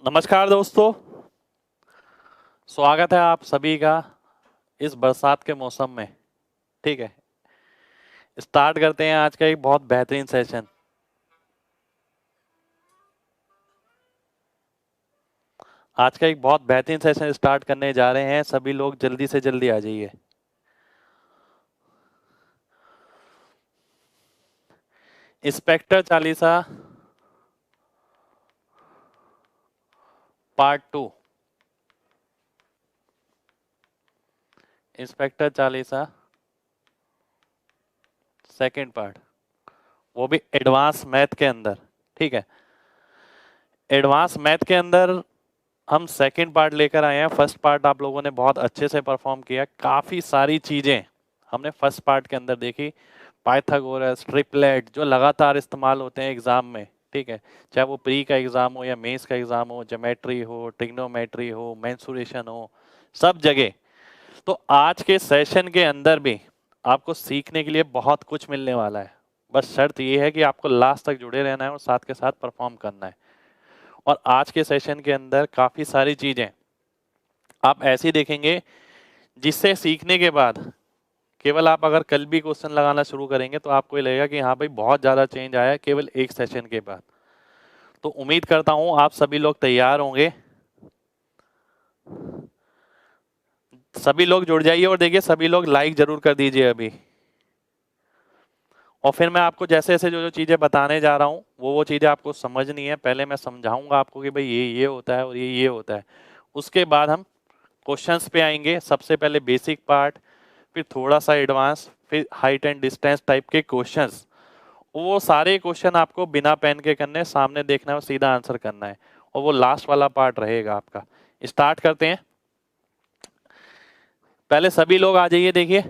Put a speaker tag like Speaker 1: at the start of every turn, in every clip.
Speaker 1: नमस्कार दोस्तों, स्वागत है आप सभी का इस बरसात के मौसम में। ठीक है, स्टार्ट करते हैं आज का एक बहुत बेहतरीन सेशन। आज का एक बहुत बेहतरीन सेशन स्टार्ट करने जा रहे हैं। सभी लोग जल्दी से जल्दी आ जाइए। Inspector Chalisa part 2। Inspector Chalisa second part, वो भी एडवांस मैथ के अंदर। ठीक है, एडवांस मैथ के अंदर हम सेकंड पार्ट लेकर आए हैं। फर्स्ट पार्ट आप लोगों ने बहुत अच्छे से परफॉर्म किया। काफ़ी सारी चीज़ें हमने फर्स्ट पार्ट के अंदर देखी। पाइथागोरस, ट्रिपलेट जो लगातार इस्तेमाल होते हैं एग्जाम में। ठीक है, चाहे वो प्री का एग्जाम हो या मेंस का एग्जाम हो, ज्योमेट्री हो, ट्रिग्नोमेट्री हो, मेंसुरेशन हो, सब जगह। तो आज के सेशन के अंदर भी आपको सीखने के लिए बहुत कुछ मिलने वाला है। बस शर्त ये है कि आपको लास्ट तक जुड़े रहना है और साथ के साथ परफॉर्म करना है। और आज के सेशन के अंदर काफ़ी सारी चीज़ें आप ऐसी देखेंगे जिससे सीखने के बाद केवल आप अगर कल भी क्वेश्चन लगाना शुरू करेंगे तो आपको ये लगेगा कि हाँ भाई बहुत ज़्यादा चेंज आया है केवल एक सेशन के बाद। तो उम्मीद करता हूँ आप सभी लोग तैयार होंगे। सभी लोग जुड़ जाइए और देखिए सभी लोग लाइक जरूर कर दीजिए अभी। और फिर मैं आपको जैसे जैसे जो जो चीज़ें बताने जा रहा हूँ वो चीज़ें आपको समझनी है। पहले मैं समझाऊंगा आपको कि भाई ये होता है और ये होता है। उसके बाद हम क्वेश्चंस पे आएंगे। सबसे पहले बेसिक पार्ट, फिर थोड़ा सा एडवांस, फिर हाइट एंड डिस्टेंस टाइप के क्वेश्चंस। वो सारे क्वेश्चन आपको बिना पेन के करने, सामने देखना है और सीधा आंसर करना है। और वो लास्ट वाला पार्ट रहेगा आपका। स्टार्ट करते हैं। पहले सभी लोग आ जाइए। देखिए,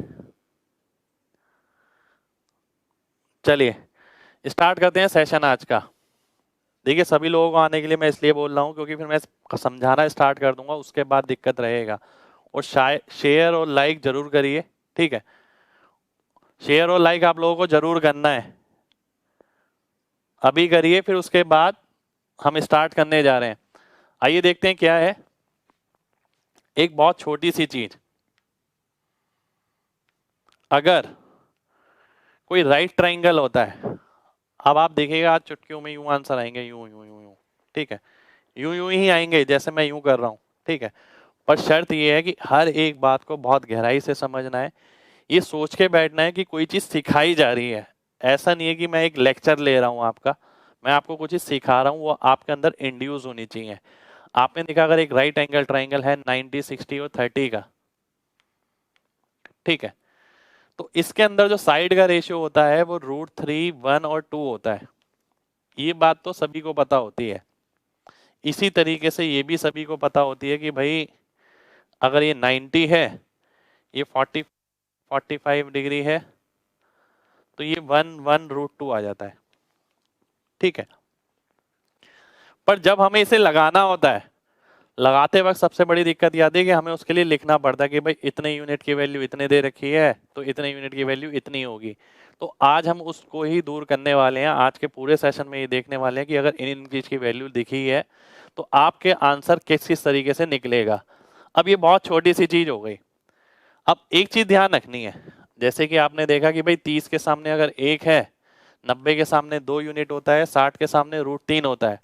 Speaker 1: चलिए स्टार्ट करते हैं सेशन आज का। देखिए सभी लोगों को आने के लिए मैं इसलिए बोल रहा हूँ क्योंकि फिर मैं समझाना स्टार्ट कर दूंगा, उसके बाद दिक्कत रहेगा। और शेयर और लाइक जरूर करिए। ठीक है, शेयर और लाइक आप लोगों को जरूर करना है। अभी करिए, फिर उसके बाद हम स्टार्ट करने जा रहे हैं। आइए देखते हैं क्या है। एक बहुत छोटी सी चीज, अगर कोई राइट ट्राइंगल होता है, अब आप देखिएगा आज चुटकियों में यूं आंसर आएंगे, यूं यूं यूं यूं। ठीक है, यूं यूं ही आएंगे जैसे मैं यूं कर रहा हूं। ठीक है, पर शर्त ये है कि हर एक बात को बहुत गहराई से समझना है। ये सोच के बैठना है कि कोई चीज सिखाई जा रही है। ऐसा नहीं है कि मैं एक लेक्चर ले रहा हूं आपका। मैं आपको कुछ चीज सिखा रहा हूं, वो आपके अंदर इंड्यूस होनी चाहिए। आपने देखा अगर एक राइट एंगल ट्राइंगल है 90, 60 और 30 का। ठीक है, तो इसके अंदर जो साइड का रेशियो होता है वो √3, 1 और 2 होता है। ये बात तो सभी को पता होती है। इसी तरीके से ये भी सभी को पता होती है कि भाई अगर ये 90 है, ये 45 डिग्री है, तो ये 1 √2 आ जाता है। ठीक है, पर जब हमें इसे लगाना होता है, लगाते वक्त सबसे बड़ी दिक्कत ये आती है कि हमें उसके लिए लिखना पड़ता है कि भाई इतने यूनिट की वैल्यू इतने दे रखी है तो इतने यूनिट की वैल्यू इतनी होगी। तो आज हम उसको ही दूर करने वाले हैं। आज के पूरे सेशन में ये देखने वाले हैं कि अगर इन चीज की वैल्यू दिखी है तो आपके आंसर किस किस तरीके से निकलेगा। अब ये बहुत छोटी सी चीज हो गई। अब एक चीज ध्यान रखनी है, जैसे कि आपने देखा कि भाई 30 के सामने अगर 1 है, 90 के सामने 2 यूनिट होता है, 60 के सामने √3 होता है,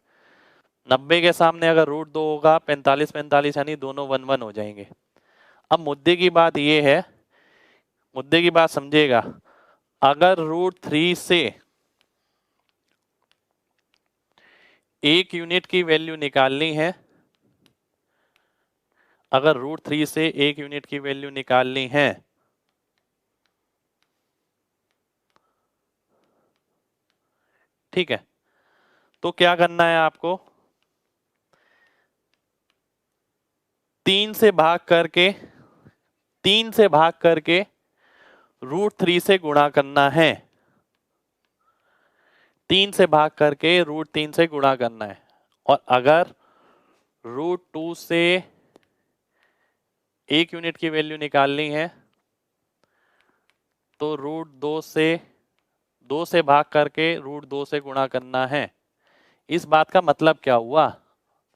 Speaker 1: 90 के सामने अगर √2 होगा, 45 45 यानी दोनों 1 1 हो जाएंगे। अब मुद्दे की बात ये है, मुद्दे की बात समझिएगा। अगर √3 से 1 यूनिट की वैल्यू निकालनी है, अगर √3 से 1 यूनिट की वैल्यू निकालनी है, ठीक है, तो क्या करना है आपको? 3 से भाग करके, 3 से भाग करके √3 से गुणा करना है। 3 से भाग करके √3 से गुणा करना है। और अगर √2 से 1 यूनिट की वैल्यू निकालनी है तो √2 से 2 से भाग करके √2 से गुणा करना है। इस बात का मतलब क्या हुआ?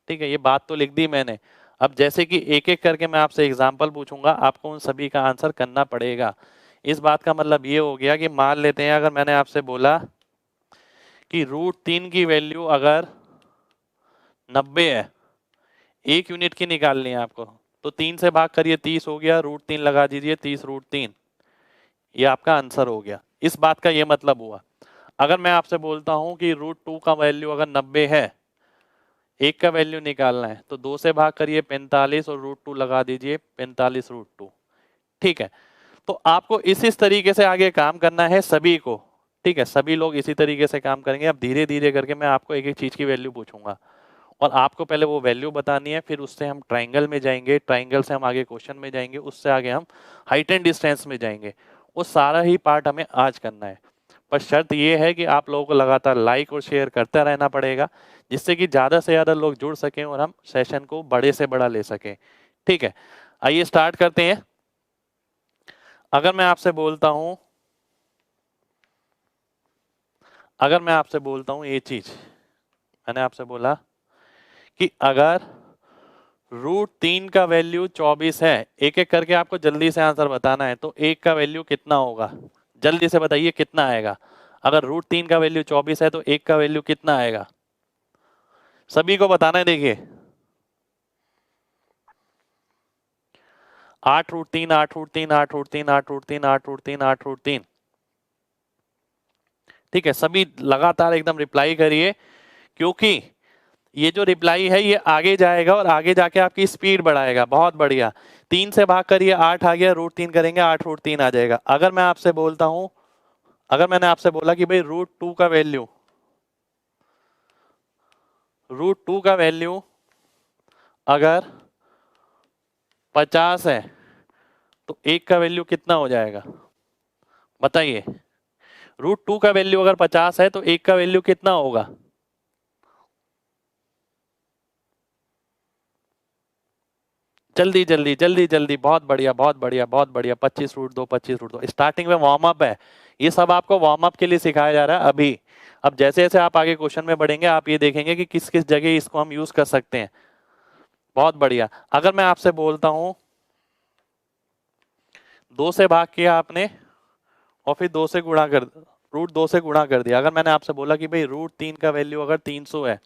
Speaker 1: ठीक है, ये बात तो लिख दी मैंने। अब जैसे कि एक एक करके मैं आपसे एग्जाम्पल पूछूंगा, आपको उन सभी का आंसर करना पड़ेगा। इस बात का मतलब ये हो गया कि मान लेते हैं अगर मैंने आपसे बोला कि √3 की वैल्यू अगर 90 है, 1 यूनिट की निकालनी है आपको, तो 3 से भाग करिए, 30 हो गया, √3 लगा दीजिए, 30√3, ये आपका आंसर हो गया। इस बात का ये मतलब हुआ। अगर मैं आपसे बोलता हूं कि √2 का वैल्यू अगर 90 है, 1 का वैल्यू निकालना है, तो 2 से भाग करिए 45 और √2 लगा दीजिए, 45√2। ठीक है, तो आपको इस तरीके से आगे काम करना है सभी को। ठीक है, सभी लोग इसी तरीके से काम करेंगे। अब धीरे धीरे करके मैं आपको एक एक चीज की वैल्यू पूछूंगा और आपको पहले वो वैल्यू बतानी है, फिर उससे हम ट्राइंगल में जाएंगे, ट्राइंगल से हम आगे क्वेश्चन में जाएंगे, उससे आगे हम हाइट एंड डिस्टेंस में जाएंगे। वो सारा ही पार्ट हमें आज करना है। पर शर्त ये है कि आप लोगों को लगातार लाइक और शेयर करते रहना पड़ेगा, जिससे कि ज्यादा से ज्यादा लोग जुड़ सकें और हम सेशन को बड़े से बड़ा ले सकें। ठीक है, आइए स्टार्ट करते हैं। अगर मैं आपसे बोलता हूं ये चीज, मैंने आपसे बोला कि अगर √3 का वैल्यू 24 है, एक एक करके आपको जल्दी से आंसर बताना है, तो 1 का वैल्यू कितना होगा, जल्दी से बताइए कितना आएगा। अगर √3 का वैल्यू 24 है तो 1 का वैल्यू कितना आएगा, सभी को बताना है। देखिए 8√3, 8√3, 8√3, 8√3, 8√3, 8√3। ठीक है, सभी लगातार एकदम रिप्लाई करिए, क्योंकि ये जो रिप्लाई है ये आगे जाएगा और आगे जाके आपकी स्पीड बढ़ाएगा। बहुत बढ़िया, 3 से भाग करिए, 8 आ गया, √3 करेंगे, 8√3 आ जाएगा। अगर मैं आपसे बोलता हूं, अगर मैंने आपसे बोला कि भाई √2 का वैल्यू, √2 का वैल्यू अगर 50 है, तो 1 का वैल्यू कितना हो जाएगा, बताइए। √2 का वैल्यू अगर 50 है तो 1 का वैल्यू कितना होगा, जल्दी जल्दी जल्दी जल्दी। बहुत बढ़िया, बहुत बढ़िया, बहुत बढ़िया। 25√2, 25√2। स्टार्टिंग में वार्म अप है, ये सब आपको वार्म अप के लिए सिखाया जा रहा है अभी। अब जैसे जैसे आप आगे क्वेश्चन में बढ़ेंगे, आप ये देखेंगे कि किस किस जगह इसको हम यूज कर सकते हैं। बहुत बढ़िया। अगर मैं आपसे बोलता हूं 2 से भाग किया आपने और फिर 2 से गुणा कर, √2 से गुणा कर दिया। अगर मैंने आपसे बोला कि भाई √3 का वैल्यू अगर 300 है,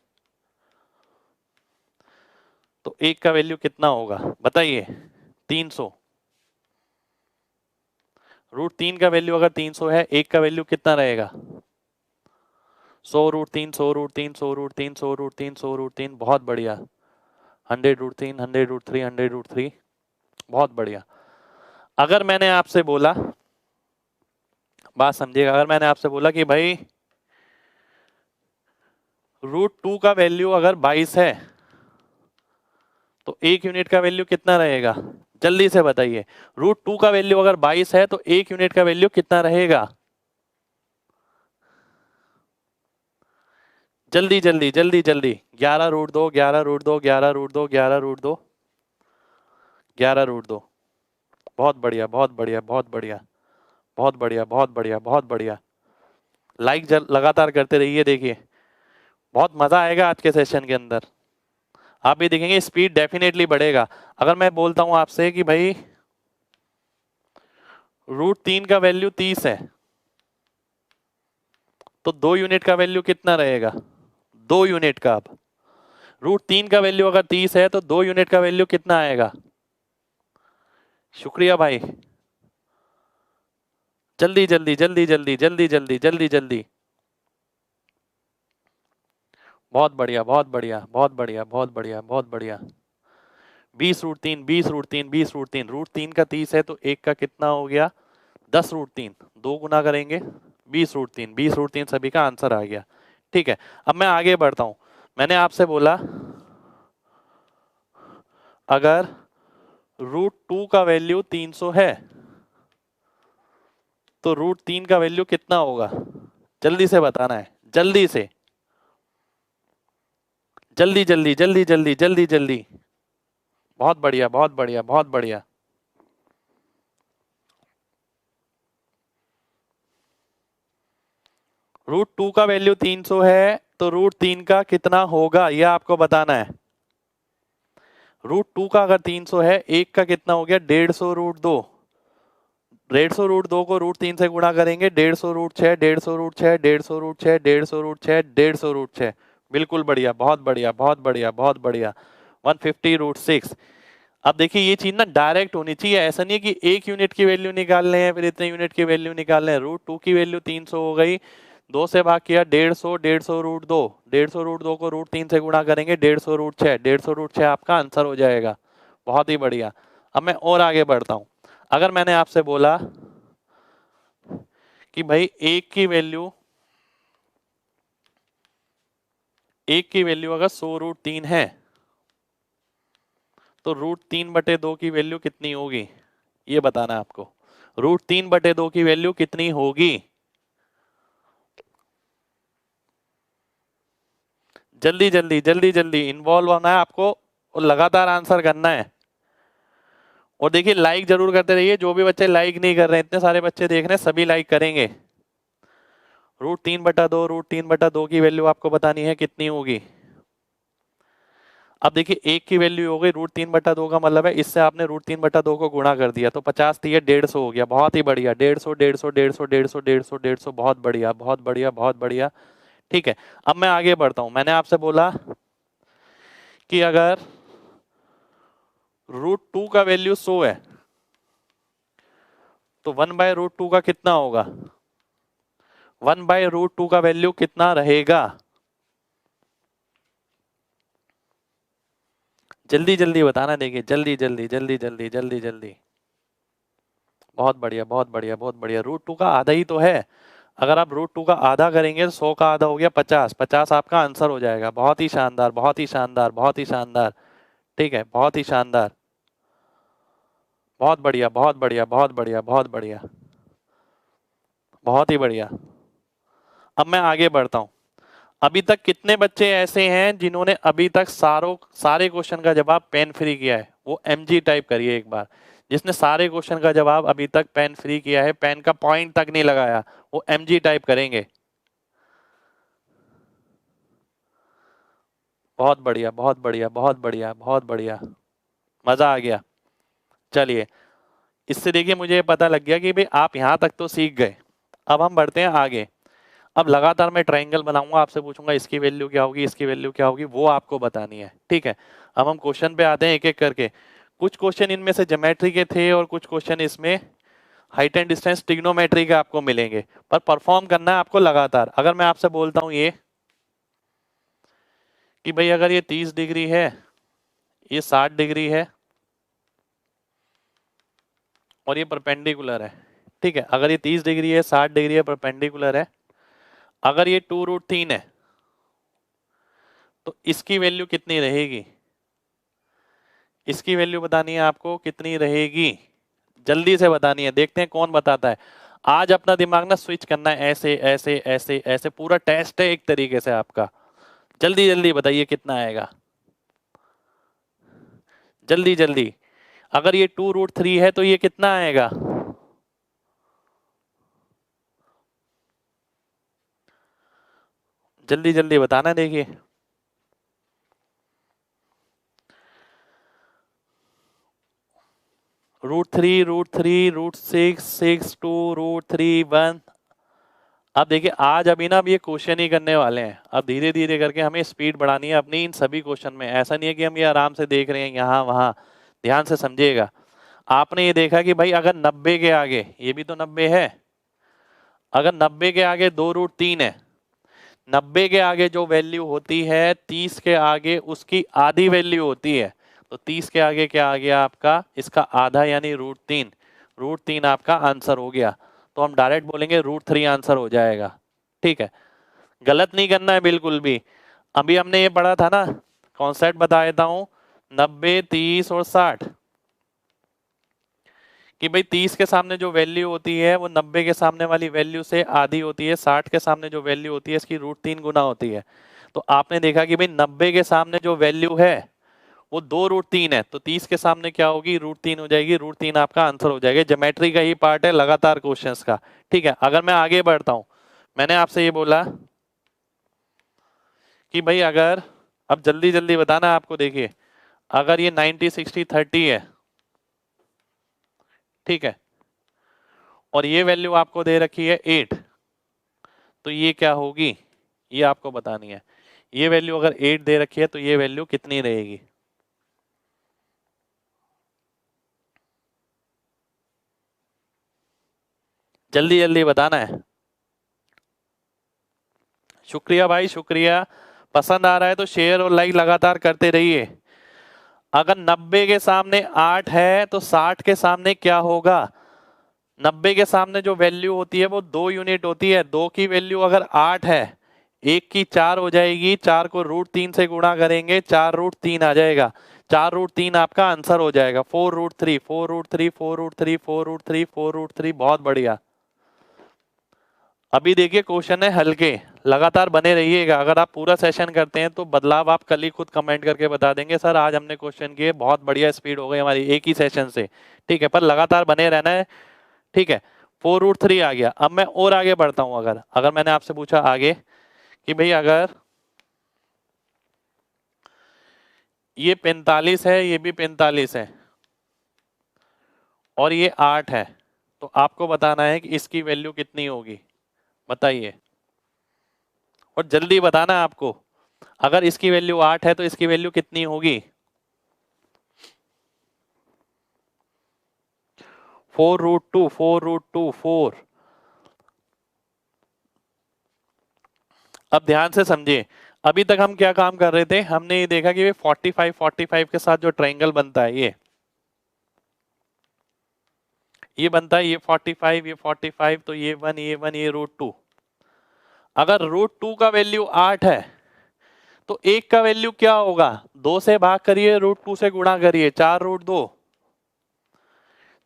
Speaker 1: तो 1 का वैल्यू कितना होगा, बताइए। 300, √3 का वैल्यू अगर 300 है, 1 का वैल्यू कितना रहेगा, 100√3, 100√3, 100√3, 100√3, 100√3। बहुत बढ़िया। 100√3, 100√3, 100√3। बहुत बढ़िया। अगर मैंने आपसे बोला, बात समझिएगा, अगर मैंने आपसे बोला कि भाई √2 का वैल्यू अगर 22 है, तो 1 यूनिट का वैल्यू कितना रहेगा, जल्दी से बताइए। √2 का वैल्यू अगर 22 है तो 1 यूनिट का वैल्यू कितना रहेगा, जल्दी जल्दी जल्दी जल्दी। 11√2, 11√2, 11√2, 11√2, 11√2। बहुत बढ़िया, बहुत बढ़िया, बहुत बढ़िया, बहुत बढ़िया, बहुत बढ़िया, बहुत बढ़िया। लाइक लगातार करते रहिए। देखिए बहुत मजा आएगा आज के सेशन के अंदर, आप भी देखेंगे स्पीड डेफिनेटली बढ़ेगा। अगर मैं बोलता हूं आपसे कि भाई √3 का वैल्यू 30 है, तो 2 यूनिट का वैल्यू कितना रहेगा, 2 यूनिट का। अब √3 का वैल्यू अगर 30 है तो 2 यूनिट का वैल्यू कितना आएगा, शुक्रिया भाई। जल्दी जल्दी जल्दी जल्दी जल्दी जल्दी जल्दी जल्दी। बहुत बढ़िया, बहुत बढ़िया, बहुत बढ़िया, बहुत बढ़िया, बहुत बढ़िया। 20√3, 20√3, 20√3। √3 का 30 है तो 1 का कितना हो गया, 10√3। 2 गुना करेंगे, 20√3, 20√3 सभी का आंसर आ गया। ठीक है, अब मैं आगे बढ़ता हूं। मैंने आपसे बोला अगर √2 का वैल्यू 300 है, तो √3 का वैल्यू कितना होगा, जल्दी से बताना है, जल्दी से, जल्दी जल्दी जल्दी जल्दी जल्दी जल्दी। बहुत बढ़िया, बहुत बढ़िया, बहुत बढ़िया। √2 का वैल्यू 300 है तो √3 का कितना होगा, यह आपको बताना है। √2 का अगर 300 है, एक का कितना हो गया 150 √2, 150 √2 को √3 से गुणा करेंगे, 150 √6, 150 √6, 150 √6, 150 √6, 150 √6। बिल्कुल बढ़िया, बहुत बढ़िया, बहुत बढ़िया, बहुत बढ़िया। 150 √6। अब देखिए ये चीज ना डायरेक्ट होनी चाहिए, ऐसा नहीं है कि एक यूनिट की वैल्यू निकाल रहे हैं फिर इतने यूनिट की वैल्यू निकाल रहे हैं। √2 की वैल्यू 300 हो गई, 2 से भाग किया 150, 150 √2, 150 √2 को √3 से गुणा करेंगे, 150 √6, 150 √6 आपका आंसर हो जाएगा। बहुत ही बढ़िया। अब मैं और आगे बढ़ता हूं। अगर मैंने आपसे बोला कि भाई एक की वैल्यू अगर 100 √3 है तो √3/2 की वैल्यू कितनी होगी, ये बताना है आपको। √3/2 की वैल्यू कितनी होगी? जल्दी जल्दी जल्दी जल्दी इन्वॉल्व होना है आपको और लगातार आंसर करना है। और देखिए लाइक जरूर करते रहिए, जो भी बच्चे लाइक नहीं कर रहे हैं, इतने सारे बच्चे देख रहे हैं, सभी लाइक करेंगे। √3/2 की वैल्यू आपको बतानी है कितनी होगी। अब देखिए एक की वैल्यू हो गई √3/2 का मतलब है इससे आपने √3/2 को गुणा कर दिया तो 50 थी 150 हो गया। बहुत ही बढ़िया, 150 150 150 150 150 150, बहुत बढ़िया, बहुत बढ़िया, बहुत बढ़िया। ठीक है, अब मैं आगे बढ़ता हूं। मैंने आपसे बोला कि अगर √2 का वैल्यू 100 है तो 1/√2 का कितना होगा? 1/√2 का वैल्यू कितना रहेगा? जल्दी जल्दी बताना, देखिए जल्दी जल्दी जल्दी जल्दी जल्दी जल्दी। बहुत बढ़िया, बहुत बढ़िया, बहुत बढ़िया। √2 का आधा ही तो है। अगर आप √2 का आधा करेंगे तो 100 का आधा हो गया 50, 50 आपका आंसर हो जाएगा। बहुत ही शानदार, बहुत ही शानदार, बहुत ही शानदार। ठीक है, बहुत ही शानदार, बहुत बढ़िया, बहुत बढ़िया, बहुत बढ़िया, बहुत बढ़िया, बहुत ही बढ़िया। अब मैं आगे बढ़ता हूं। अभी तक कितने बच्चे ऐसे हैं जिन्होंने अभी तक सारे क्वेश्चन का जवाब पेन फ्री किया है? वो MG टाइप करिए एक बार। जिसने सारे क्वेश्चन का जवाब अभी तक पेन फ्री किया है, पेन का पॉइंट तक नहीं लगाया, वो MG टाइप करेंगे। बहुत बढ़िया, बहुत बढ़िया, बहुत बढ़िया, बहुत बढ़िया, मजा आ गया। चलिए, इससे देखिए मुझे पता लग गया कि भाई आप यहां तक तो सीख गए। अब हम बढ़ते हैं आगे। अब लगातार मैं ट्रायंगल बनाऊंगा, आपसे पूछूंगा इसकी वैल्यू क्या होगी, इसकी वैल्यू क्या होगी, वो आपको बतानी है। ठीक है, अब हम क्वेश्चन पे आते हैं एक एक करके। कुछ क्वेश्चन इनमें से ज्योमेट्री के थे और कुछ क्वेश्चन इसमें हाइट एंड डिस्टेंस ट्रिग्नोमेट्री के आपको मिलेंगे, पर परफॉर्म करना है आपको लगातार। अगर मैं आपसे बोलता हूं ये कि भाई अगर ये 30 डिग्री है, ये 60 डिग्री है और ये परपेंडिकुलर है। ठीक है, अगर ये 30 डिग्री है, 60 डिग्री है, परपेंडिकुलर है, अगर ये 2√3 है तो इसकी वैल्यू कितनी रहेगी? इसकी वैल्यू बतानी है आपको कितनी रहेगी, जल्दी से बतानी है। देखते हैं कौन बताता है। आज अपना दिमाग ना स्विच करना है, ऐसे ऐसे ऐसे ऐसे, पूरा टेस्ट है एक तरीके से आपका। जल्दी जल्दी बताइए कितना आएगा, जल्दी जल्दी। अगर ये 2√3 है तो ये कितना आएगा? जल्दी जल्दी बताना, देखिए। √3 √3 √6 6 2 √3 1। अब देखिए आज अभी ना अब ये क्वेश्चन ही करने वाले हैं। अब धीरे धीरे करके हमें स्पीड बढ़ानी है अपनी इन सभी क्वेश्चन में। ऐसा नहीं है कि हम ये आराम से देख रहे हैं यहाँ वहां। ध्यान से समझिएगा। आपने ये देखा कि भाई अगर 90 के आगे, ये भी तो 90 है, अगर 90 के आगे 2√3 है, 90 के आगे जो वैल्यू होती है 30 के आगे उसकी आधी वैल्यू होती है। तो 30 के आगे क्या आ गया आपका, इसका आधा यानी √3। √3 आपका आंसर हो गया। तो हम डायरेक्ट बोलेंगे √3 आंसर हो जाएगा। ठीक है, गलत नहीं करना है बिल्कुल भी। अभी हमने ये पढ़ा था ना, कॉन्सेप्ट बता देता हूं, 90 30 और 60, कि भाई 30 के सामने जो वैल्यू होती है वो 90 के सामने वाली वैल्यू से आधी होती है, 60 के सामने जो वैल्यू होती है इसकी √3 गुना होती है। तो आपने देखा कि भाई 90 के सामने जो वैल्यू है वो 2√3 है, तो 30 के सामने क्या होगी, √3 हो जाएगी। √3 आपका आंसर हो जाएगा। ज्योमेट्री का ही पार्ट है लगातार क्वेश्चंस का। ठीक है, अगर मैं आगे बढ़ता हूं, मैंने आपसे ये बोला कि भाई अगर, अब जल्दी जल्दी बताना आपको, देखिए अगर ये 90 60 30 है, ठीक है, और ये वैल्यू आपको दे रखी है 8, तो ये क्या होगी ये आपको बतानी है। ये वैल्यू अगर 8 दे रखी है तो ये वैल्यू कितनी रहेगी? जल्दी जल्दी बताना है। शुक्रिया भाई, शुक्रिया। पसंद आ रहा है तो शेयर और लाइक लगातार करते रहिए। अगर 90 के सामने 8 है तो 60 के सामने क्या होगा? 90 के सामने जो वैल्यू होती है वो 2 यूनिट होती है। 2 की वैल्यू अगर 8 है, 1 की 4 हो जाएगी, 4 को √3 से गुणा करेंगे, 4√3 आ जाएगा। 4√3 आपका आंसर हो जाएगा। 4√3 4√3 4√3 4√3 4√3। बहुत बढ़िया। अभी देखिए क्वेश्चन है हल्के, लगातार बने रहिएगा। अगर आप पूरा सेशन करते हैं तो बदलाव आप कल ही खुद कमेंट करके बता देंगे, सर आज हमने क्वेश्चन किए, बहुत बढ़िया स्पीड हो गई हमारी एक ही सेशन से। ठीक है, पर लगातार बने रहना है। ठीक है, 4√3 आ गया। अब मैं और आगे बढ़ता हूं। अगर अगर मैंने आपसे पूछा आगे कि भाई अगर ये 45 है, ये भी 45 है, और ये 8 है, तो आपको बताना है कि इसकी वैल्यू कितनी होगी। बताइए, और जल्दी बताना है आपको। अगर इसकी वैल्यू 8 है तो इसकी वैल्यू कितनी होगी? 4√2 4√2 4। अब ध्यान से समझिए, अभी तक हम क्या काम कर रहे थे? हमने ये देखा कि 45 45 के साथ जो ट्रायंगल बनता है ये बनता है, ये 45 ये 45, तो ये 1 ये 1 ये √2। अगर √2 का वैल्यू 8 है तो 1 का वैल्यू क्या होगा? 2 से भाग करिए, √2 से गुणा करिए, 4√2।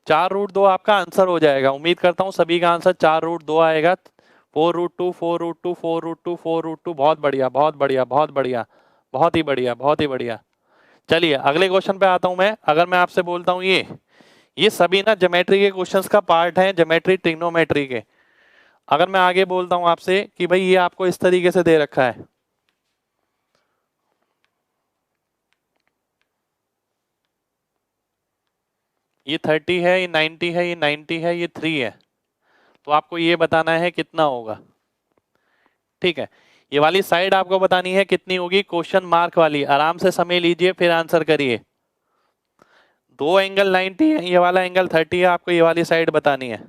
Speaker 1: 4√2 आपका आंसर हो जाएगा। उम्मीद करता हूं सभी का आंसर 4√2 आएगा। 4√2 4√2 4√2 4√2। बहुत बढ़िया, बहुत बढ़िया, बहुत बढ़िया, बहुत ही बढ़िया, बहुत ही बढ़िया। चलिए अगले क्वेश्चन पे आता हूं मैं। अगर मैं आपसे बोलता हूं ये सभी ना ज्योमेट्री के क्वेश्चंस का पार्ट है, ज्योमेट्री ट्रिग्नोमेट्री के। अगर मैं आगे बोलता हूं आपसे कि भाई ये आपको इस तरीके से दे रखा है, ये 30 है, ये 90 है, ये 90 है, ये 3 है, तो आपको ये बताना है कितना होगा। ठीक है, ये वाली साइड आपको बतानी है कितनी होगी, क्वेश्चन मार्क वाली। आराम से समय लीजिए फिर आंसर करिए। दो एंगल 90 है, ये वाला एंगल 30 है, आपको ये वाली साइड बतानी है।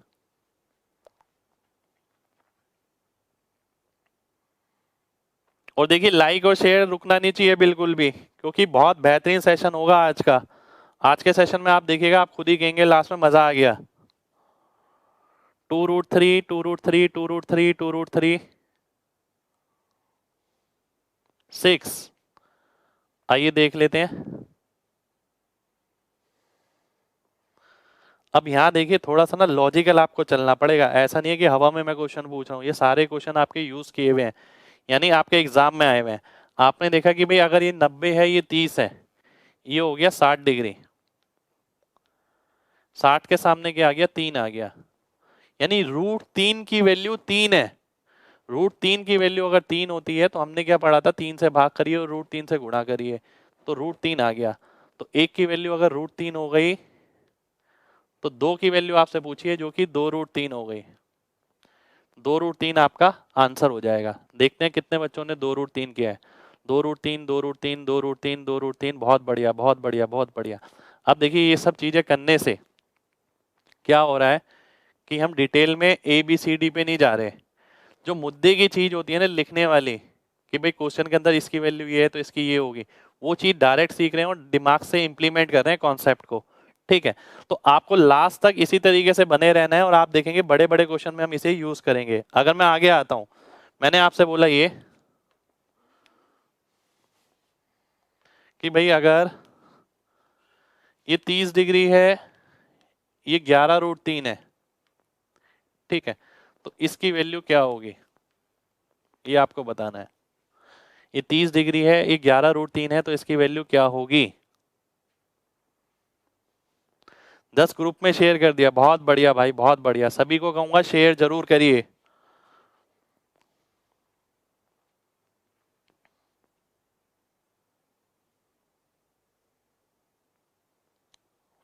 Speaker 1: और देखिए लाइक और शेयर रुकना नहीं चाहिए बिल्कुल भी, क्योंकि बहुत बेहतरीन सेशन होगा आज का। आज के सेशन में आप देखिएगा, आप खुद ही कहेंगे लास्ट में मजा आ गया। 2√3 2√3 2√3 2√3 6। आइए देख लेते हैं। अब यहाँ देखिए थोड़ा सा ना लॉजिकल आपको चलना पड़ेगा। ऐसा नहीं है कि हवा में मैं क्वेश्चन पूछ रहा हूँ, ये सारे क्वेश्चन आपके यूज किए हुए हैं, यानी आपके एग्जाम में आए हुए हैं। आपने देखा कि भाई अगर ये 90 है, ये 30 है, ये हो गया 60 डिग्री। 60 के सामने क्या आ गया? 3 आ गया, यानी √3 की वैल्यू 3 है। √3 की वैल्यू अगर 3 होती है तो हमने क्या पढ़ा था? 3 से भाग करिए और √3 से गुणा करिए, तो √3 आ गया। तो 1 की वैल्यू अगर √3 हो गई तो 2 की वैल्यू आपसे पूछिए जो कि 2√3 हो गई। 2√3 आपका आंसर हो जाएगा। देखते हैं कितने बच्चों ने 2√3 किया है। 2√3 2√3 2√3 2√3। बहुत बढ़िया, बहुत बढ़िया, बहुत बढ़िया। अब देखिए ये सब चीजें करने से क्या हो रहा है कि हम डिटेल में ABCD पे नहीं जा रहे। जो मुद्दे की चीज होती है ना लिखने वाली, कि भाई क्वेश्चन के अंदर इसकी वैल्यू ये है तो इसकी ये होगी, वो चीज डायरेक्ट सीख रहे हैं और दिमाग से इंप्लीमेंट कर रहे हैं कॉन्सेप्ट को। ठीक है, तो आपको लास्ट तक इसी तरीके से बने रहना है और आप देखेंगे बड़े बड़े क्वेश्चन में हम इसे यूज करेंगे। अगर मैं आगे आता हूं, मैंने आपसे बोला ये कि भाई अगर ये 30 डिग्री है, ये 11√3 है, ठीक है, तो इसकी वैल्यू क्या होगी ये आपको बताना है। ये 30 डिग्री है, ये 11√3 है, तो इसकी वैल्यू क्या होगी? 10 ग्रुप में शेयर कर दिया। बहुत बढ़िया भाई, बहुत बढ़िया। सभी को कहूंगा शेयर जरूर करिए।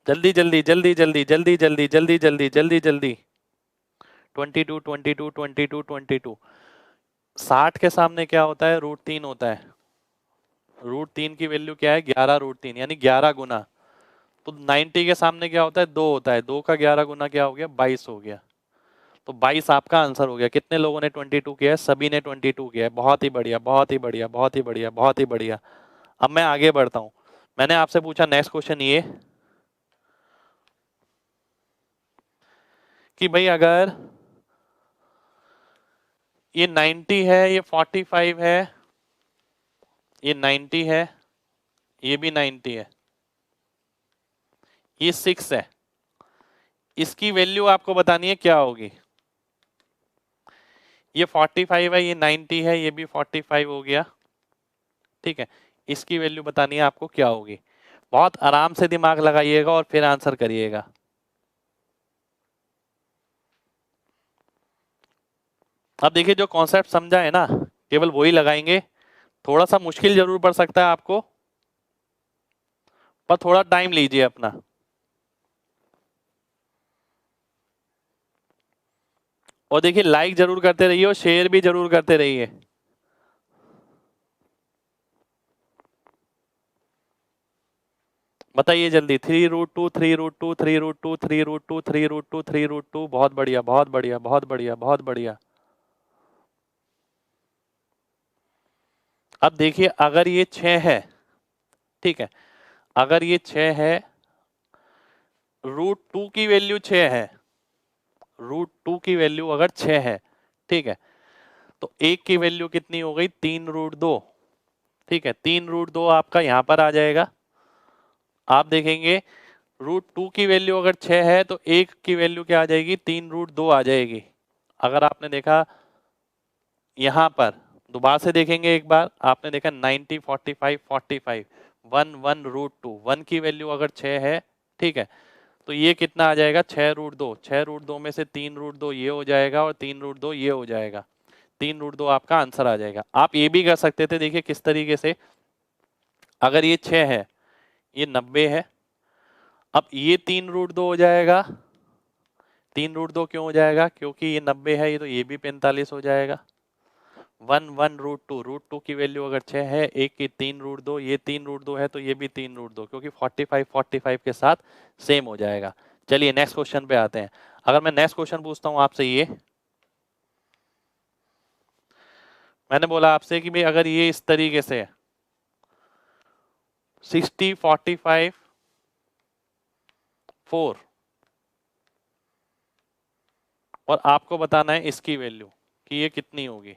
Speaker 1: जल्दी जल्दी जल्दी जल्दी जल्दी जल्दी जल्दी जल्दी जल्दी जल्दी 22 22 22 22। 60 के सामने क्या होता है? √3 होता है। √3 की वैल्यू क्या है? 11 √3 यानी 11 गुना। तो 90 के सामने क्या होता है? 2 होता है। 2 का 11 गुना क्या हो गया? 22 हो गया। तो 22 आपका आंसर हो गया। कितने लोगों ने 22 किया है? सभी ने 22 किया है। बहुत ही बढ़िया, बहुत ही बढ़िया, बहुत ही बढ़िया, बहुत ही बढ़िया। अब मैं आगे बढ़ता हूं। मैंने आपसे पूछा नेक्स्ट क्वेश्चन ये कि भाई अगर ये 90 है, ये 45 है, ये 90 है, ये भी 90 है, ये 6 है, इसकी वैल्यू आपको बतानी है क्या होगी। ये 45 है, ये 90 है, ये भी 45 हो गया, ठीक है। इसकी वैल्यू बतानी है आपको क्या होगी। बहुत आराम से दिमाग लगाइएगा और फिर आंसर करिएगा। अब देखिए जो कॉन्सेप्ट समझा है ना, केवल वही लगाएंगे। थोड़ा सा मुश्किल जरूर पड़ सकता है आपको, पर थोड़ा टाइम लीजिए अपना। और देखिए लाइक जरूर करते रहिए और शेयर भी जरूर करते रहिए। बताइए जल्दी। 3√2 3√2 3√2 3√2 3√2 3√2। बहुत बढ़िया, बहुत बढ़िया, बहुत बढ़िया, बहुत बढ़िया। अब देखिए अगर ये 6 है, ठीक है, अगर ये 6 है, √2 की वैल्यू 6 है, √2 की वैल्यू अगर 6 है, ठीक है, तो 1 की वैल्यू कितनी हो गई? 3√2, ठीक है। 3√2 आपका यहां पर आ जाएगा। आप देखेंगे √2 की वैल्यू अगर 6 है तो 1 की वैल्यू क्या आ जाएगी? 3√2 आ जाएगी। अगर आपने देखा यहां पर, दोबारा से देखेंगे एक बार, आपने देखा 90 45 45 1 1 √2, 1 की वैल्यू अगर 6 है, ठीक है, तो ये कितना आ जाएगा? 6√2। 6√2 में से 3√2 ये हो जाएगा और 3√2 ये हो जाएगा। 3√2 आपका आंसर आ जाएगा। आप ये भी कर सकते थे, देखिए किस तरीके से। अगर ये 6 है, ये 90 है, अब ये 3√2 हो जाएगा। 3√2 क्यों हो जाएगा? क्योंकि ये 90 है, ये तो ये भी 45 हो जाएगा। 1 1 √2, √2 की वैल्यू अगर 6 है, एक की 3√2, ये 3√2 है तो ये भी 3√2, क्योंकि 45 45 के साथ सेम हो जाएगा। चलिए नेक्स्ट क्वेश्चन पे आते हैं। अगर मैं नेक्स्ट क्वेश्चन पूछता हूं आपसे, ये मैंने बोला आपसे कि भाई अगर ये इस तरीके से 60 45 4 और आपको बताना है इसकी वैल्यू कि ये कितनी होगी।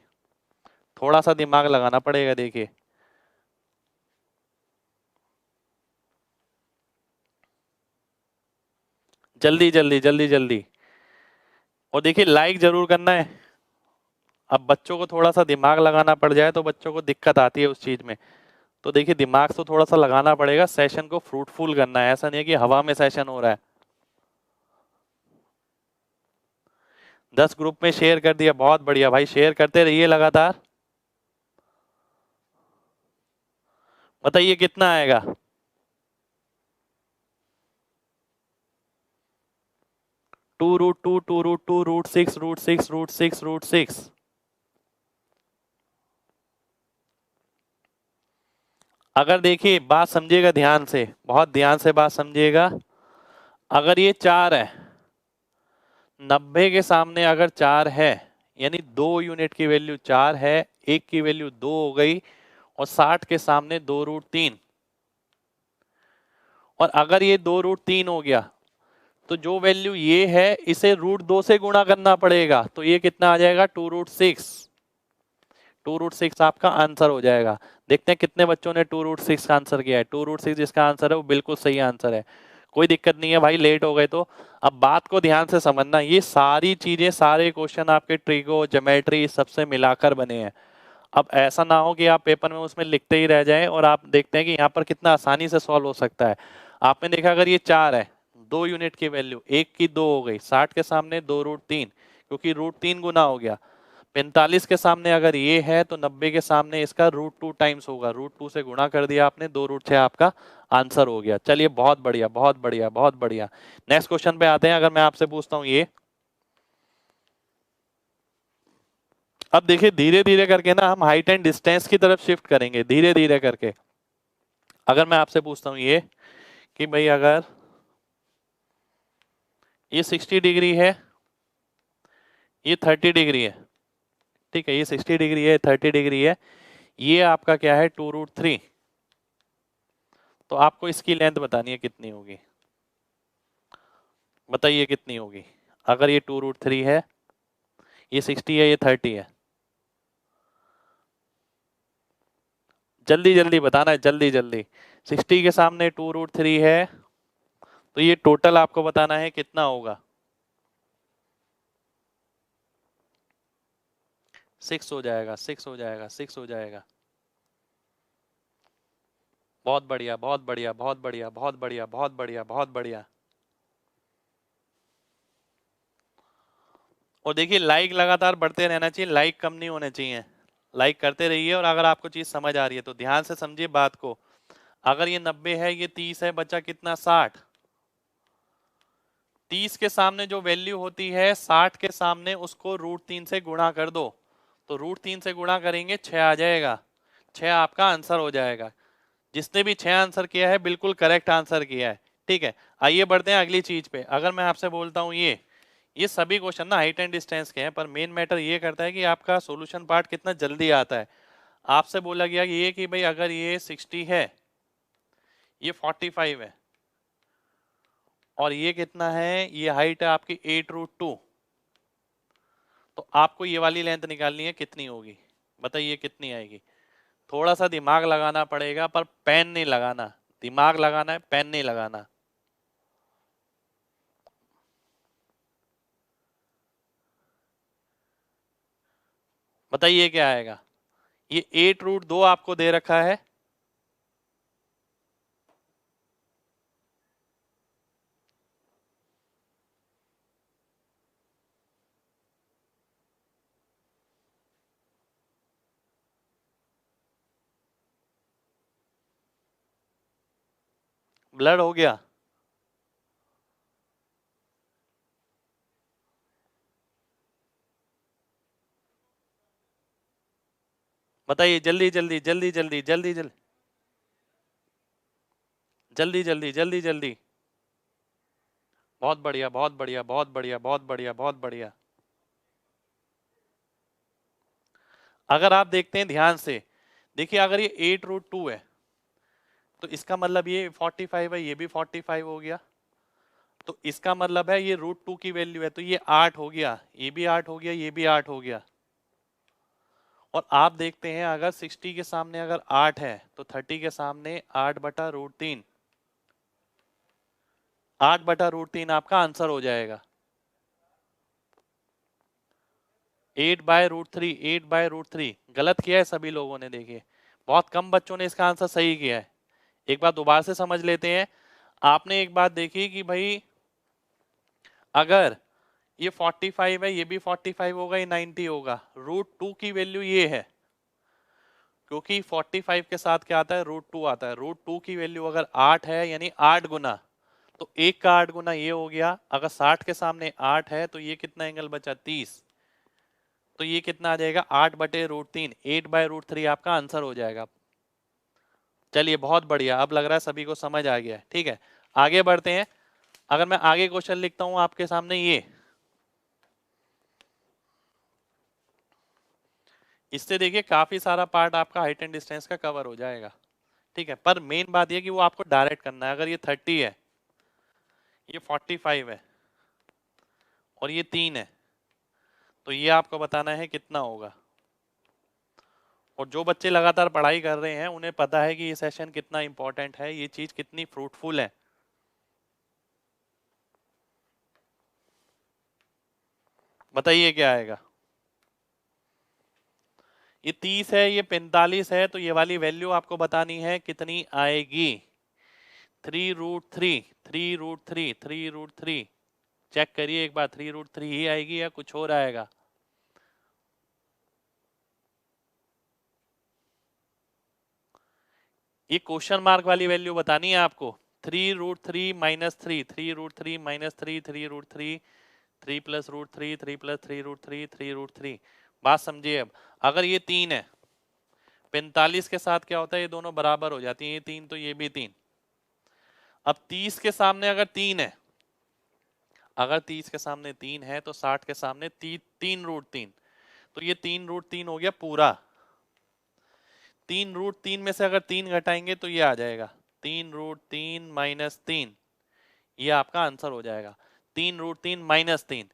Speaker 1: थोड़ा सा दिमाग लगाना पड़ेगा। देखिए जल्दी जल्दी जल्दी जल्दी। और देखिए लाइक जरूर करना है। अब बच्चों को थोड़ा सा दिमाग लगाना पड़ जाए तो बच्चों को दिक्कत आती है उस चीज में। तो देखिए दिमाग तो थोड़ा सा लगाना पड़ेगा। सेशन को फ्रूटफुल करना है, ऐसा नहीं है कि हवा में सेशन हो रहा है। 10 ग्रुप में शेयर कर दिया, बहुत बढ़िया भाई, शेयर करते रहिए लगातार। बताइए कितना आएगा? 2√2 2√2 √6 √6 √6 √6। अगर देखिए बात समझिएगा ध्यान से, बहुत ध्यान से बात समझिएगा। अगर ये 4 है, 90 के सामने अगर 4 है, यानी 2 यूनिट की वैल्यू 4 है, 1 की वैल्यू 2 हो गई, और 60 के सामने 2√3। और अगर ये 2√3 हो गया तो जो वैल्यू ये है इसे √2 से गुणा करना पड़ेगा, तो ये कितना आ जाएगा? 2√6। 2√6 आपका आंसर हो जाएगा। देखते हैं कितने बच्चों ने 2√6 का आंसर किया है। 2√6 जिसका आंसर है वो बिल्कुल सही आंसर है। कोई दिक्कत नहीं है भाई, लेट हो गए तो। अब बात को ध्यान से समझना, ये सारी चीजें, सारे क्वेश्चन आपके ट्रिगो ज्योमेट्री सबसे मिलाकर बने हैं। अब ऐसा ना हो कि आप पेपर में उसमें लिखते ही रह जाएं और आप देखते हैं कि यहाँ पर कितना आसानी से सॉल्व हो सकता है। आपने देखा अगर ये 4 है, 2 यूनिट की वैल्यू, 1 की 2 हो गई, 60 के सामने 2√3, क्योंकि √3 गुना हो गया। 45 के सामने अगर ये है तो 90 के सामने इसका √2 टाइम्स होगा, √2 से गुणा कर दिया आपने, 2√6 आपका आंसर हो गया। चलिए बहुत बढ़िया बहुत बढ़िया बहुत बढ़िया। नेक्स्ट क्वेश्चन पे आते हैं। अगर मैं आपसे पूछता हूं ये, अब देखिए धीरे धीरे करके ना हम हाइट एंड डिस्टेंस की तरफ शिफ्ट करेंगे, धीरे धीरे करके। अगर मैं आपसे पूछता हूं ये कि भाई अगर ये 60 डिग्री है, ये 30 डिग्री है, ठीक है, ये 60 डिग्री है, 30 डिग्री है, ये आपका क्या है 2√3, तो आपको इसकी लेंथ बतानी है कितनी होगी, बताइए कितनी होगी। अगर ये 2√3 है, ये 60 है, ये 30 है, जल्दी जल्दी बताना है, जल्दी जल्दी। 60 के सामने 2√3 है, तो ये टोटल आपको बताना है कितना होगा। 6 हो जाएगा, 6 हो जाएगा, 6 हो जाएगा। बहुत बढ़िया बहुत बढ़िया बहुत बढ़िया बहुत बढ़िया बहुत बढ़िया बहुत बढ़िया। और देखिए लाइक लगातार बढ़ते रहना चाहिए, लाइक कम नहीं होने चाहिए, लाइक करते रहिए। और अगर आपको चीज समझ आ रही है तो ध्यान से समझिए बात को। अगर ये 90 है, ये 30 है, बचा कितना 60। 30 के सामने जो वैल्यू होती है 60 के सामने उसको √3 से गुणा कर दो, तो √3 से गुणा करेंगे 6 आ जाएगा, 6 आपका आंसर हो जाएगा। जिसने भी 6 आंसर किया है बिल्कुल करेक्ट आंसर किया है, ठीक है। आइए बढ़ते हैं अगली चीज पे। अगर मैं आपसे बोलता हूं ये सभी क्वेश्चन ना हाइट एंड डिस्टेंस के हैं, पर मेन मैटर ये करता है कि आपका सॉल्यूशन पार्ट कितना जल्दी आता है। आपसे बोला गया कि ये कि भाई अगर ये 60 है, ये 45 है, और ये कितना है, ये हाइट है आपकी 8√2, तो आपको ये वाली लेंथ निकालनी है, कितनी होगी बताइए कितनी आएगी। थोड़ा सा दिमाग लगाना पड़ेगा, पर पेन नहीं लगाना, दिमाग लगाना है, पेन नहीं लगाना। बताइए क्या आएगा। ये 8√2 आपको दे रखा है, ब्लड हो गया। बताइए जल्दी जल्दी जल्दी जल्दी जल्दी जल्दी जल्दी जल्दी जल्दी जल्दी। बहुत बढ़िया बहुत बढ़िया बहुत बढ़िया बहुत बढ़िया बहुत बढ़िया। अगर आप देखते हैं ध्यान से, देखिए अगर ये 8√2 है, तो इसका मतलब ये 45 है, ये भी 45 हो गया, तो इसका मतलब है ये √2 की वैल्यू है, तो ये 8 हो गया, ये भी 8 हो गया, ये भी 8 हो गया। और आप देखते हैं अगर 60 के सामने अगर 8 है, तो 30 के सामने 8/√3, 8/√3 आपका आंसर हो जाएगा। 8/√3, 8/√3 गलत किया है सभी लोगों ने, देखिए बहुत कम बच्चों ने इसका आंसर सही किया है। एक बार दोबारा से समझ लेते हैं। आपने एक बात देखी कि भाई अगर ये 45 है, ये भी 45 होगा, ये 90 होगा, √2 की वैल्यू ये है, क्योंकि 45 के साथ क्या आता है, √2 आता है। √2 की वैल्यू अगर 8 है, यानी 8 गुना, तो 1 का 8 गुना ये हो गया। अगर 60 के सामने 8 है, तो ये कितना एंगल बचा 30, तो ये कितना आ जाएगा 8/√3, 8/√3 आपका आंसर हो जाएगा। चलिए बहुत बढ़िया, अब लग रहा है सभी को समझ आ गया है, ठीक है। आगे बढ़ते हैं। अगर मैं आगे क्वेश्चन लिखता हूं आपके सामने ये, इससे देखिए काफी सारा पार्ट आपका हाइट एंड डिस्टेंस का कवर हो जाएगा, ठीक है। पर मेन बात ये कि वो आपको डायरेक्ट करना है। अगर ये 30 है, ये 45 है, और ये 3 है, तो ये आपको बताना है कितना होगा। और जो बच्चे लगातार पढ़ाई कर रहे हैं उन्हें पता है कि ये सेशन कितना इंपॉर्टेंट है, ये चीज कितनी फ्रूटफुल है। बताइए क्या आएगा। ये 30 है, ये 45 है, तो ये वाली वैल्यू आपको बतानी है कितनी आएगी। 3√3, 3√3, 3√3, चेक करिए एक बार, 3√3 ही आएगी या कुछ और आएगा। ये क्वेश्चन मार्क वाली वैल्यू बतानी है आपको। 3√3 minus 3, 3√3 minus 3, 3√3, 3 plus root 3, 3 plus 3√3, 3√3। बात समझिए। अब अगर ये 3 है, 45 के साथ क्या होता है, ये दोनों बराबर हो जाती हैं, ये 3 तो ये भी 3। अब 30 के सामने अगर 3 है, अगर 30 के सामने 3 है तो 60 के सामने 3√3, तो ये 3√3 हो गया पूरा। 3√3 में से अगर 3 घटाएंगे तो ये आ जाएगा 3√3 माइनस 3, ये आपका आंसर हो जाएगा। 3√3 माइनस 3,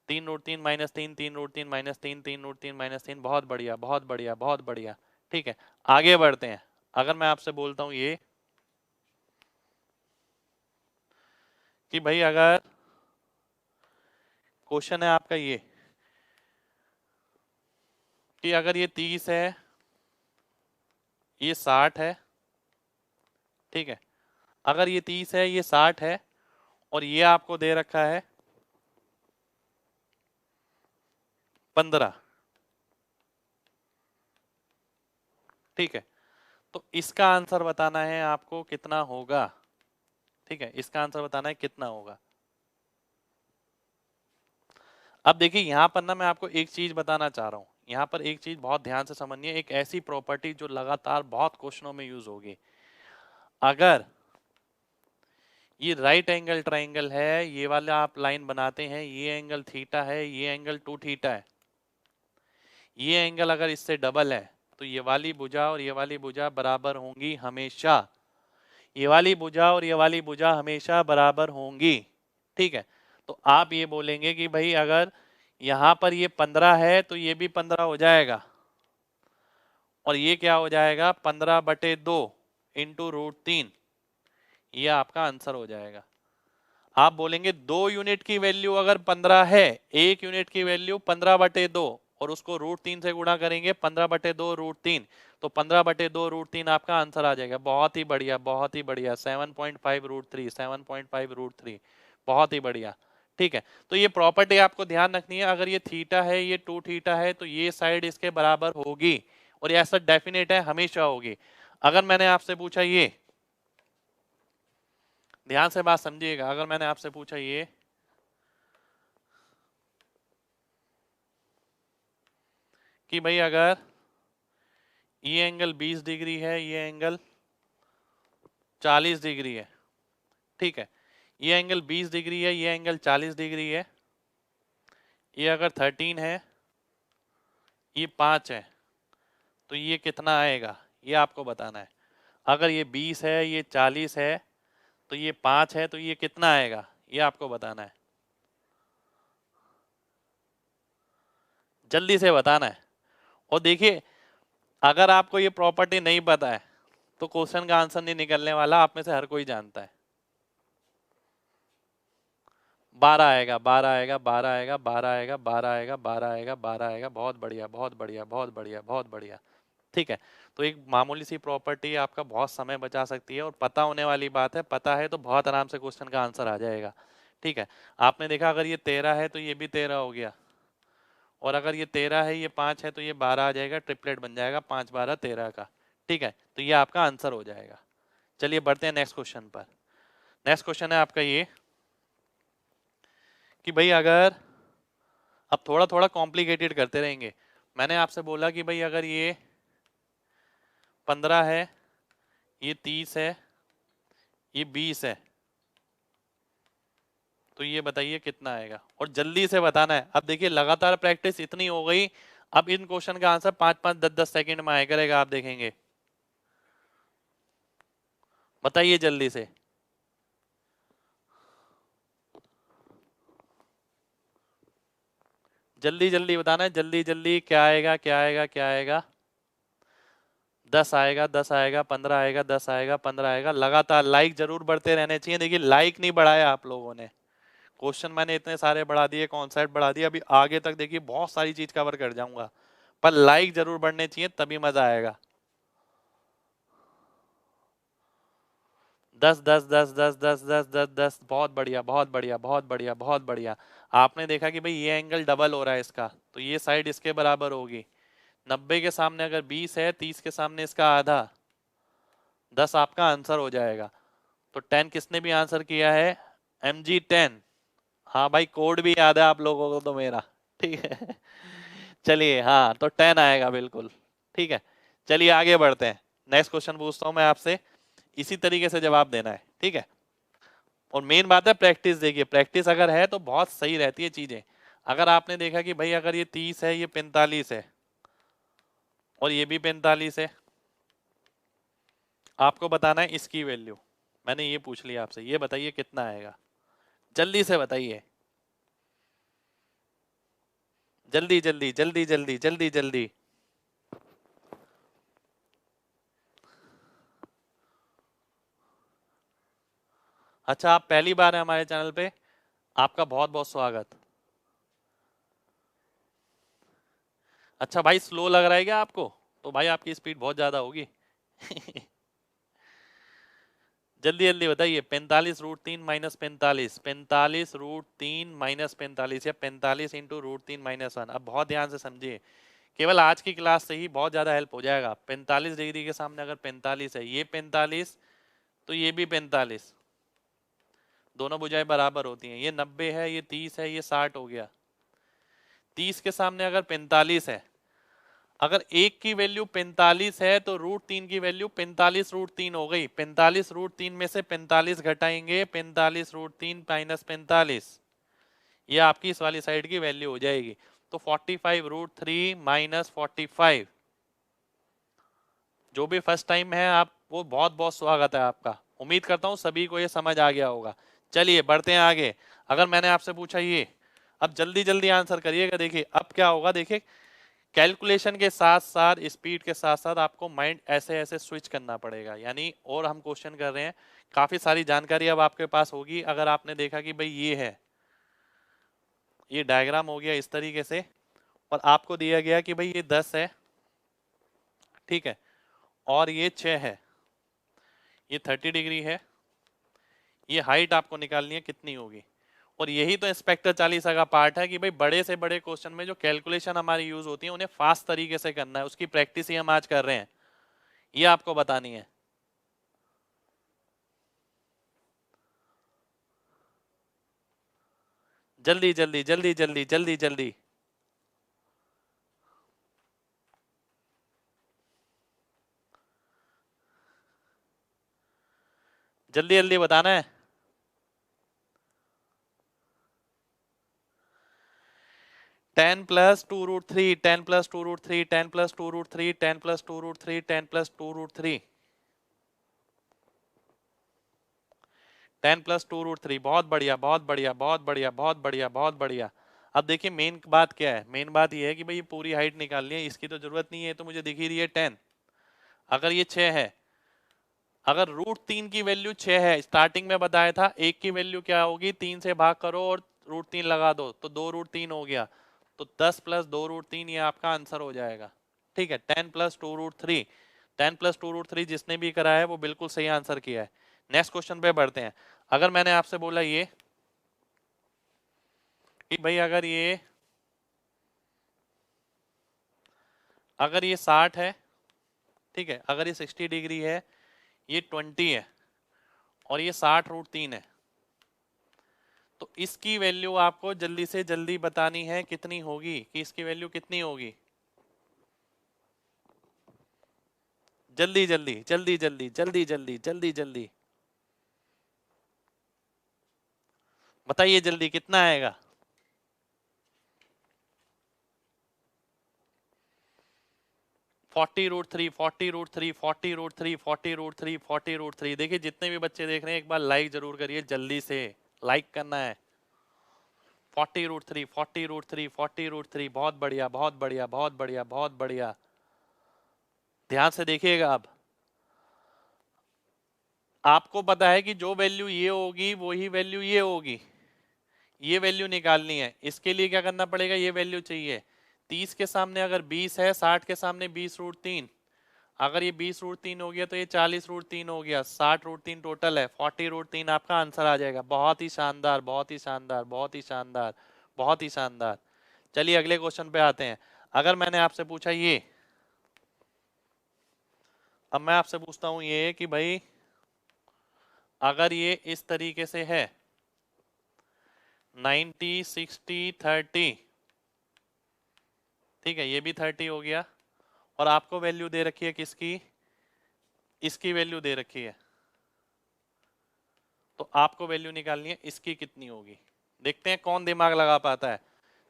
Speaker 1: 3√3 माइनस 3, 3√3 माइनस 3, 3√3 माइनस 3। बहुत बढ़िया, बहुत बढ़िया, बहुत बढ़िया। ठीक है, आगे बढ़ते हैं। अगर मैं आपसे बोलता हूं ये कि भाई अगर क्वेश्चन है आपका ये कि अगर ये 30 है, ये 60 है, ठीक है, अगर ये 30 है, ये 60 है, और ये आपको दे रखा है 15, ठीक है, तो इसका आंसर बताना है आपको कितना होगा। ठीक है, इसका आंसर बताना है कितना होगा। अब देखिए यहां पर ना मैं आपको एक चीज बताना चाह रहा हूं, यहां पर एक चीज बहुत ध्यान से समझनी है, एक ऐसी प्रॉपर्टी जो लगातार बहुत क्वेश्चनों में यूज होगी। अगर ये राइट एंगल ट्राइंगल है, ये वाला आप लाइन बनाते हैं, ये एंगल थीटा है, ये एंगल 2 थीटा है, ये एंगल अगर इससे डबल है तो ये वाली भुजा और ये वाली भुजा बराबर होंगी हमेशा, ये वाली भुजा और ये वाली भुजा हमेशा बराबर होंगी। ठीक है, तो आप ये बोलेंगे कि भाई अगर यहां पर ये 15 है तो ये भी 15 हो जाएगा, और ये क्या हो जाएगा 15/2 इंटू √3, ये आपका आंसर हो जाएगा। आप बोलेंगे 2 यूनिट की वैल्यू अगर 15 है, 1 यूनिट की वैल्यू 15/2, और उसको √3 से गुणा करेंगे 15/2 √3, तो 15/2 √3 आपका आंसर आ जाएगा। बहुत ही बढ़िया, बहुत ही बढ़िया, 7.5 √3, 7.5 √3, बहुत ही बढ़िया। ठीक है, तो ये प्रॉपर्टी आपको ध्यान रखनी है, अगर ये थीटा है, ये 2 थीटा है, तो ये साइड इसके बराबर होगी, और ये ऐसा डेफिनेट है, हमेशा होगी। अगर मैंने आपसे पूछा ये, ध्यान से बात समझिएगा, अगर मैंने आपसे पूछा ये कि भाई अगर ये एंगल 20 डिग्री है, ये एंगल 40 डिग्री है, ठीक है, ये एंगल 20 डिग्री है, ये एंगल 40 डिग्री है, ये अगर 13 है, ये 5 है, तो ये कितना आएगा, ये आपको बताना है। अगर ये 20 है, ये 40 है, तो ये 5 है, तो ये कितना आएगा, ये आपको बताना है। जल्दी से बताना है। और देखिए अगर आपको ये प्रॉपर्टी नहीं पता है तो क्वेश्चन का आंसर नहीं निकलने वाला, आप में से हर कोई जानता है। 12 आएगा, 12 आएगा, 12 आएगा, 12 आएगा, 12 आएगा, 12 आएगा, 12 आएगा। बहुत बढ़िया, बहुत बढ़िया, बहुत बढ़िया, बहुत बढ़िया। ठीक है, तो एक मामूली सी प्रॉपर्टी आपका बहुत समय बचा सकती है, और पता होने वाली बात है, पता है तो बहुत आराम से क्वेश्चन का आंसर आ जाएगा। ठीक है, आपने देखा अगर ये 13 है तो ये भी 13 हो गया, और अगर ये 13 है, ये 5 है, तो ये 12 आ जाएगा, ट्रिपलेट बन जाएगा 5 12 13 का। ठीक है, तो ये आपका आंसर हो जाएगा। चलिए बढ़ते हैं नेक्स्ट क्वेश्चन पर। नेक्स्ट क्वेश्चन है आपका ये कि भाई अगर, अब थोड़ा थोड़ा कॉम्प्लिकेटेड करते रहेंगे। मैंने आपसे बोला कि भाई अगर ये 15 है, ये 30 है, ये 20 है, तो ये बताइए कितना आएगा, और जल्दी से बताना है। अब देखिए लगातार प्रैक्टिस इतनी हो गई, अब इन क्वेश्चन का आंसर 5 5 10 10 सेकंड में आया करेगा, आप देखेंगे। बताइए जल्दी से, जल्दी जल्दी बताना है, जल्दी जल्दी। क्या आएगा, क्या आएगा, क्या आएगा? 10 आएगा, 10 आएगा, 15 आएगा, 10 आएगा, 15 आएगा। लगातार लाइक जरूर बढ़ते रहने चाहिए। देखिए लाइक नहीं बढ़ाया आप लोगों ने, क्वेश्चन मैंने इतने सारे बढ़ा दिए, कॉन्सेप्ट बढ़ा दिए, अभी आगे तक देखिए बहुत सारी चीज कवर कर जाऊंगा, पर लाइक जरूर बढ़ने चाहिए, तभी मजा आएगा। 10 10 10 10 10 10 10 10, बहुत बढ़िया, बहुत बढ़िया, बहुत बढ़िया, बहुत बढ़िया। आपने देखा कि भाई ये एंगल डबल हो रहा है इसका, तो ये साइड इसके बराबर होगी। 90 के सामने अगर 20 है, 30 के सामने इसका आधा, 10 आपका आंसर हो जाएगा। तो 10 किसने भी आंसर किया है? MG10। हाँ भाई, कोड भी याद है आप लोगों को तो मेरा। ठीक है। चलिए, हाँ तो 10 आएगा बिल्कुल। ठीक है, चलिए आगे बढ़ते हैं। नेक्स्ट क्वेश्चन पूछता हूँ मैं आपसे, इसी तरीके से जवाब देना है। ठीक है, और मेन बात है प्रैक्टिस। देखिए, प्रैक्टिस अगर है तो बहुत सही रहती है चीजें। अगर आपने देखा कि भाई अगर ये 30 है, ये 45 है, और ये भी 45 है, आपको बताना है इसकी वैल्यू। मैंने ये पूछ लिया आपसे, ये बताइए कितना आएगा, जल्दी से बताइए, जल्दी जल्दी जल्दी जल्दी जल्दी जल्दी। अच्छा, आप पहली बार है हमारे चैनल पे, आपका बहुत बहुत स्वागत। अच्छा भाई, स्लो लग रहा है क्या आपको? तो भाई आपकी स्पीड बहुत ज्यादा होगी। जल्दी जल्दी बताइए, 45√3 माइनस 45, 45√3 माइनस 45, या 45 × √3 - 1। अब बहुत ध्यान से समझिए, केवल आज की क्लास से ही बहुत ज्यादा हेल्प हो जाएगा। 45 डिग्री के सामने अगर 45 है, ये 45, तो ये भी 45, दोनों भुजाएं बराबर होती हैं। ये 90 है, ये 30 है, ये 60 हो गया। 30 के सामने अगर 45 है, अगर एक की वैल्यू 45 है तो √3 की वैल्यू 45√3 हो गई। 45√3 में से 45 घटाएंगे, 45√3 माइनस 45, ये आपकी इस वाली साइड की वैल्यू हो जाएगी। तो 45√3 माइनस 45। जो भी फर्स्ट टाइम है आप, वो बहुत बहुत स्वागत है आपका। उम्मीद करता हूं सभी को ये समझ आ गया होगा। चलिए बढ़ते हैं आगे। अगर मैंने आपसे पूछा ये, अब जल्दी जल्दी आंसर करिएगा। देखिए अब क्या होगा, देखिए कैलकुलेशन के साथ साथ, स्पीड के साथ साथ आपको माइंड ऐसे ऐसे स्विच करना पड़ेगा। यानी और हम क्वेश्चन कर रहे हैं, काफी सारी जानकारी अब आपके पास होगी। अगर आपने देखा कि भाई ये है, ये डायग्राम हो गया इस तरीके से, और आपको दिया गया कि भाई ये 10 है, ठीक है, और ये 6 है, ये 30 डिग्री है, ये हाइट आपको निकालनी है कितनी होगी। और यही तो इंस्पेक्टर चालीसा का पार्ट है कि भाई बड़े से बड़े क्वेश्चन में जो कैलकुलेशन हमारी यूज होती है, उन्हें फास्ट तरीके से करना है। उसकी प्रैक्टिस ही हम आज कर रहे हैं, ये आपको बतानी है। जल्दी जल्दी जल्दी जल्दी जल्दी जल्दी, जल्दी जल्दी बताना है। 10 + 2√3, 10 + 2√3, 10 + 2√3, 10 + 2√3, 10 + 2√3, 10 + 2√3। बहुत बढ़िया बहुत बढ़िया बहुत बढ़िया बहुत बढ़िया बहुत बढ़िया। अब देखिए मेन बात क्या है, मेन बात ये है कि भाई ये पूरी हाइट निकालनी है, इसकी तो जरूरत नहीं है, तो मुझे दिख ही रही है 10। अगर ये 6 है, अगर √3 की वैल्यू 6 है, स्टार्टिंग में बताया था, एक की वैल्यू क्या होगी, 3 से भाग करो और √3 लगा दो, तो 2√3 हो गया। तो 10 + 2√3 ये आपका आंसर हो जाएगा। ठीक है, 10 + 2√3, 10 + 2√3 जिसने भी करा है वो बिल्कुल सही आंसर किया है। नेक्स्ट क्वेश्चन पे बढ़ते हैं। अगर मैंने आपसे बोला ये कि भाई अगर ये 60 है, ठीक है, अगर ये 60 डिग्री है, ये 20 है, और ये 60√3 है, तो इसकी वैल्यू आपको जल्दी से जल्दी बतानी है कितनी होगी, कि इसकी वैल्यू कितनी होगी। जल्दी जल्दी जल्दी जल्दी जल्दी जल्दी जल्दी जल्दी बताइए, जल्दी कितना आएगा। 40√3, 40√3, 40√3, 40√3, 40√3। देखिए जितने भी बच्चे देख रहे हैं, एक बार लाइक जरूर करिए, जल्दी से लाइक करना है। 40√3, 40√3, 40√3, बहुत बढ़िया बहुत बढ़िया बहुत बढ़िया बहुत बढ़िया। ध्यान से देखिएगा। अब आपको पता है कि जो वैल्यू ये होगी वही वैल्यू ये होगी, ये वैल्यू निकालनी है। इसके लिए क्या करना पड़ेगा, ये वैल्यू चाहिए। 30 के सामने अगर 20 है, 60 के सामने 20√3, अगर ये 20√3 हो गया तो ये 40√3 हो गया, 60√3 टोटल है, 40√3 आपका आंसर आ जाएगा। बहुत ही शानदार बहुत ही शानदार बहुत ही शानदार बहुत ही शानदार। चलिए अगले क्वेश्चन पे आते हैं। अगर मैंने आपसे पूछा ये, अब मैं आपसे पूछता हूं ये कि भाई अगर ये इस तरीके से है 90 60 30, ठीक है, ये भी 30 हो गया, और आपको वैल्यू दे रखी है किसकी, इसकी वैल्यू दे रखी है, तो आपको वैल्यू निकालनी है इसकी कितनी होगी। देखते हैं कौन दिमाग लगा पाता है।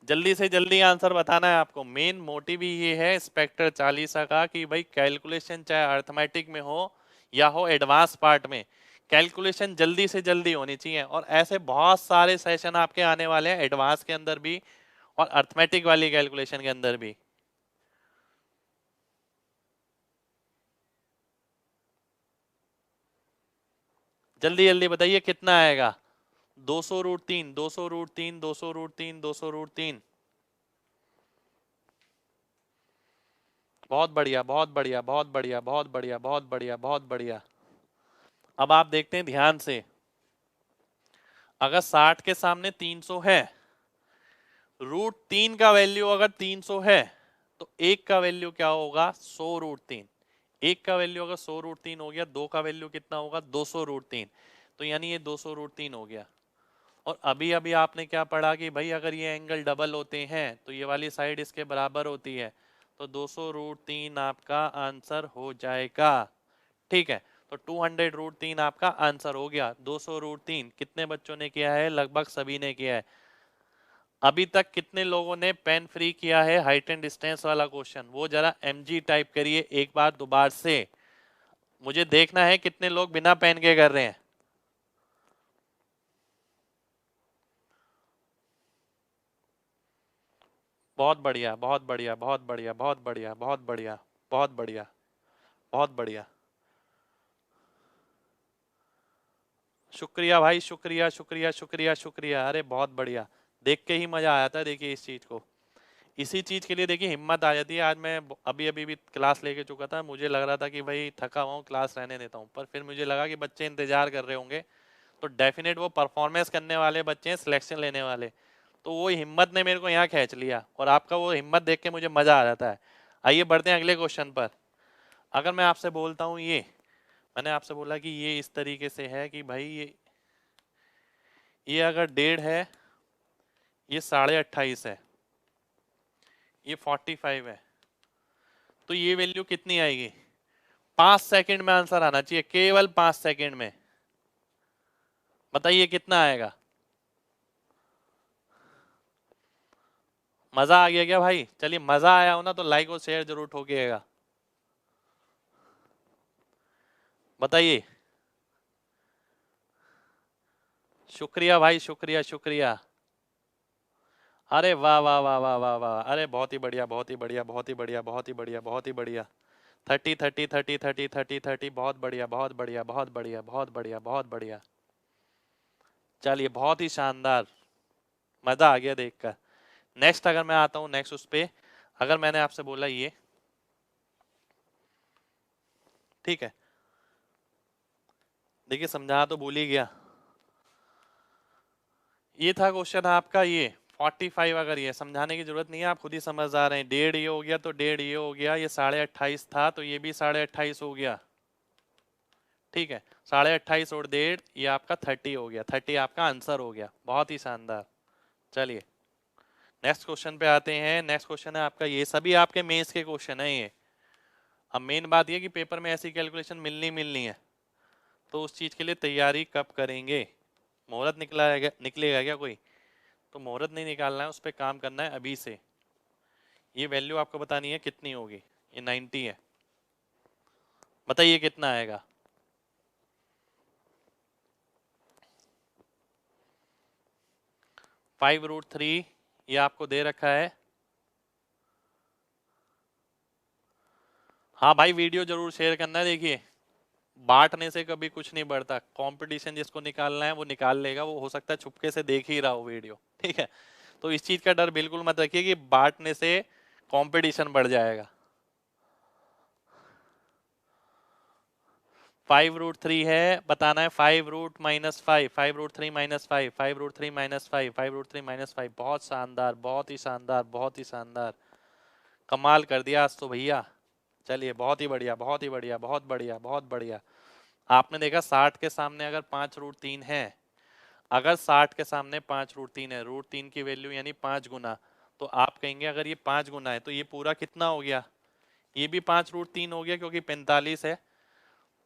Speaker 1: जल्दी से जल्दी आंसर बताना है आपको। मेन मोटिव ही ये है इंस्पेक्टर चालीसा का कि भाई कैलकुलेशन चाहे अर्थमेटिक में हो या हो एडवांस पार्ट में, कैलकुलेशन जल्दी से जल्दी होनी चाहिए। और ऐसे बहुत सारे सेशन आपके आने वाले हैं एडवांस के अंदर भी और अर्थमेटिक वाली कैलकुलेशन के अंदर भी। जल्दी जल्दी बताइए कितना आएगा। 200√3, 200√3, 200√3, 200√3। बहुत बढ़िया, बहुत बढ़िया, बहुत बढ़िया, बहुत बढ़िया, बहुत बढ़िया, बहुत बढ़िया। अब आप देखते हैं ध्यान से, अगर 60 के सामने 300 है, √3 का वैल्यू अगर 300 है, तो एक का वैल्यू क्या होगा, 100√3। एक का वैल्यू अगर 100√3 हो गया, दो का वैल्यू कितना होगा, 200√3। तो यानी ये 200√3 हो गया। और अभी अभी आपने क्या पढ़ा कि भाई अगर ये एंगल डबल होते हैं तो ये वाली साइड इसके बराबर होती है, तो 200√3 आपका आंसर हो जाएगा। ठीक है, तो 200√3 आपका आंसर हो गया। 200√3 कितने बच्चों ने किया है, लगभग सभी ने किया है। अभी तक कितने लोगों ने पेन फ्री किया है हाइट एंड डिस्टेंस वाला क्वेश्चन, वो जरा एमजी टाइप करिए एक बार दोबारा से। मुझे देखना है कितने लोग बिना पेन के कर रहे हैं। बहुत बढ़िया, बहुत बढ़िया, बहुत बढ़िया, बहुत बढ़िया, बहुत बढ़िया, बहुत बढ़िया, बहुत बढ़िया। शुक्रिया भाई, शुक्रिया, शुक्रिया, शुक्रिया, शुक्रिया। अरे बहुत बढ़िया, देख के ही मजा आया था। देखिए इस चीज को, इसी चीज के लिए देखिए हिम्मत आ जाती है। आज मैं अभी अभी भी क्लास लेके चुका था, मुझे लग रहा था कि भाई थका हुआ हूँ, क्लास रहने देता हूँ, पर फिर मुझे लगा कि बच्चे इंतजार कर रहे होंगे, तो डेफिनेट वो परफॉर्मेंस करने वाले बच्चे हैं, सिलेक्शन लेने वाले। तो वो हिम्मत ने मेरे को यहाँ खींच लिया, और आपका वो हिम्मत देख के मुझे मजा आ जाता है। आइए बढ़ते हैं अगले क्वेश्चन पर। अगर मैं आपसे बोलता हूँ ये, मैंने आपसे बोला कि ये इस तरीके से है कि भाई ये अगर 1.5 है, ये 28.5 है, ये 45 है, तो ये वैल्यू कितनी आएगी। 5 सेकंड में आंसर आना चाहिए, केवल 5 सेकंड में। बताइए कितना आएगा। मजा आ गया क्या भाई? चलिए मजा आया हो ना तो लाइक और शेयर जरूर ठोकिएगा। बताइए। शुक्रिया भाई, शुक्रिया, शुक्रिया। अरे वाह वाह वाह वाह वाह वाह, अरे बहुत ही बढ़िया, बहुत ही बढ़िया, बहुत ही बढ़िया, बहुत ही बढ़िया, बहुत ही बढ़िया। 30 30 30 30 30 30, बहुत बढ़िया, बहुत बढ़िया, बहुत बढ़िया, बहुत बढ़िया, बहुत बढ़िया। चलिए बहुत ही शानदार, मजा आ गया देखकर। नेक्स्ट अगर मैं आता हूँ, नेक्स्ट उस पे अगर मैंने आपसे बोला ये, ठीक है, देखिए समझा तो भूल ही गया। ये था क्वेश्चन आपका ये 45। अगर ये समझाने की जरूरत नहीं है, आप खुद ही समझ आ रहे हैं। 1.5 ये हो गया तो 1.5 ये हो गया, ये 28.5 था तो ये भी 28.5 हो गया। ठीक है, 28.5 और 1.5 ये आपका 30 हो गया। 30 आपका आंसर हो गया, बहुत ही शानदार। चलिए नेक्स्ट क्वेश्चन पे आते हैं। नेक्स्ट क्वेश्चन है आपका ये, सभी आपके मेंस के क्वेश्चन है ये। अब मेन बात ये कि पेपर में ऐसी कैलकुलेशन मिलनी मिलनी है, तो उस चीज के लिए तैयारी कब करेंगे। मुहूर्त निकलेगा क्या कोई? तो मुहूर्त नहीं निकालना है, उस पर काम करना है अभी से। ये वैल्यू आपको बतानी है कितनी होगी। ये 90 है, बताइए कितना आएगा। 5√3 ये आपको दे रखा है। हाँ भाई वीडियो जरूर शेयर करना है। देखिए बांटने से कभी कुछ नहीं बढ़ता, कंपटीशन जिसको निकालना है वो निकाल लेगा, वो हो सकता है छुपके से देख ही रहा हो वीडियो, ठीक है। तो इस चीज का डर बिल्कुल मत रखिए कि बांटने से कंपटीशन बढ़ जाएगा। 5√3 है, बताना है 5√-5, 5√3-5, 5√3-5, 5√3-5। बहुत शानदार, बहुत ही शानदार, बहुत ही शानदार, कमाल कर दिया आज तो भैया। चलिए बहुत ही बढ़िया, बहुत ही बढ़िया, बहुत बढ़िया, बहुत बढ़िया। आपने देखा 60 के सामने अगर 5√3 है, अगर 60 के सामने 5√3 है, √3 की वैल्यू यानी 5 गुना, तो आप कहेंगे अगर ये 5 गुना है तो ये पूरा कितना हो गया, ये भी 5√3 हो गया क्योंकि 45 है।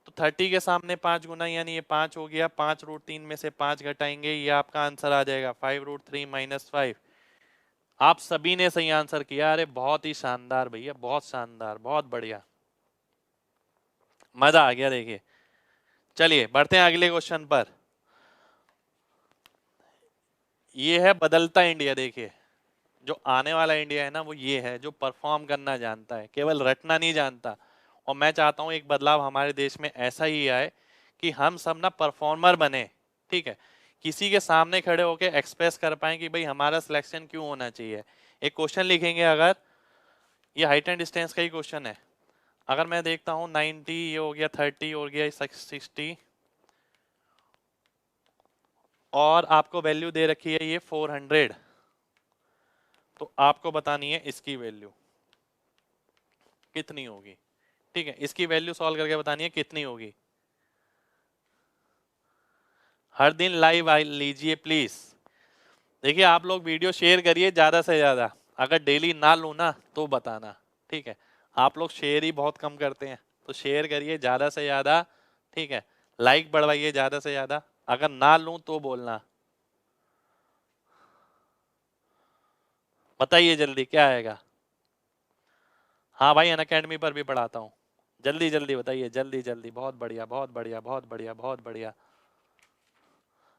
Speaker 1: तो 30 के सामने 5 गुना यानी ये 5 हो गया, 5√3 में से 5 घटाएंगे, ये आपका आंसर आ जाएगा 5√3 - 5। आप सभी ने सही आंसर किया। अरे बहुत ही शानदार भैया, बहुत शानदार, बहुत बढ़िया, मजा आ गया। देखिए चलिए बढ़ते हैं अगले क्वेश्चन पर। ये है बदलता इंडिया। देखिए जो आने वाला इंडिया है ना, वो ये है जो परफॉर्म करना जानता है, केवल रटना नहीं जानता। और मैं चाहता हूं एक बदलाव हमारे देश में ऐसा ही आए कि हम सब ना परफॉर्मर बने। ठीक है, किसी के सामने खड़े होकर एक्सप्रेस कर पाए कि भाई हमारा सिलेक्शन क्यों होना चाहिए। एक क्वेश्चन लिखेंगे, अगर ये हाइट एंड डिस्टेंस का ही क्वेश्चन है, अगर मैं देखता हूं 90, ये हो गया 30, हो गया 60, और आपको वैल्यू दे रखी है ये 400, तो आपको बतानी है इसकी वैल्यू कितनी होगी। ठीक है, इसकी वैल्यू सॉल्व करके बतानी है कितनी होगी। हर दिन लाइव लीजिए प्लीज। देखिए आप लोग वीडियो शेयर करिए ज्यादा से ज्यादा, अगर डेली ना लूँ ना तो बताना। ठीक है, आप लोग शेयर ही बहुत कम करते हैं, तो शेयर करिए ज्यादा से ज्यादा। ठीक है, लाइक बढ़वाइए ज्यादा से ज्यादा, अगर ना लूँ तो बोलना। बताइए जल्दी क्या आएगा। हाँ भाई, अनअकैडमी पर भी पढ़ाता हूँ। जल्दी जल्दी बताइए, जल्दी जल्दी। बहुत बढ़िया, बहुत बढ़िया, बहुत बढ़िया, बहुत बढ़िया।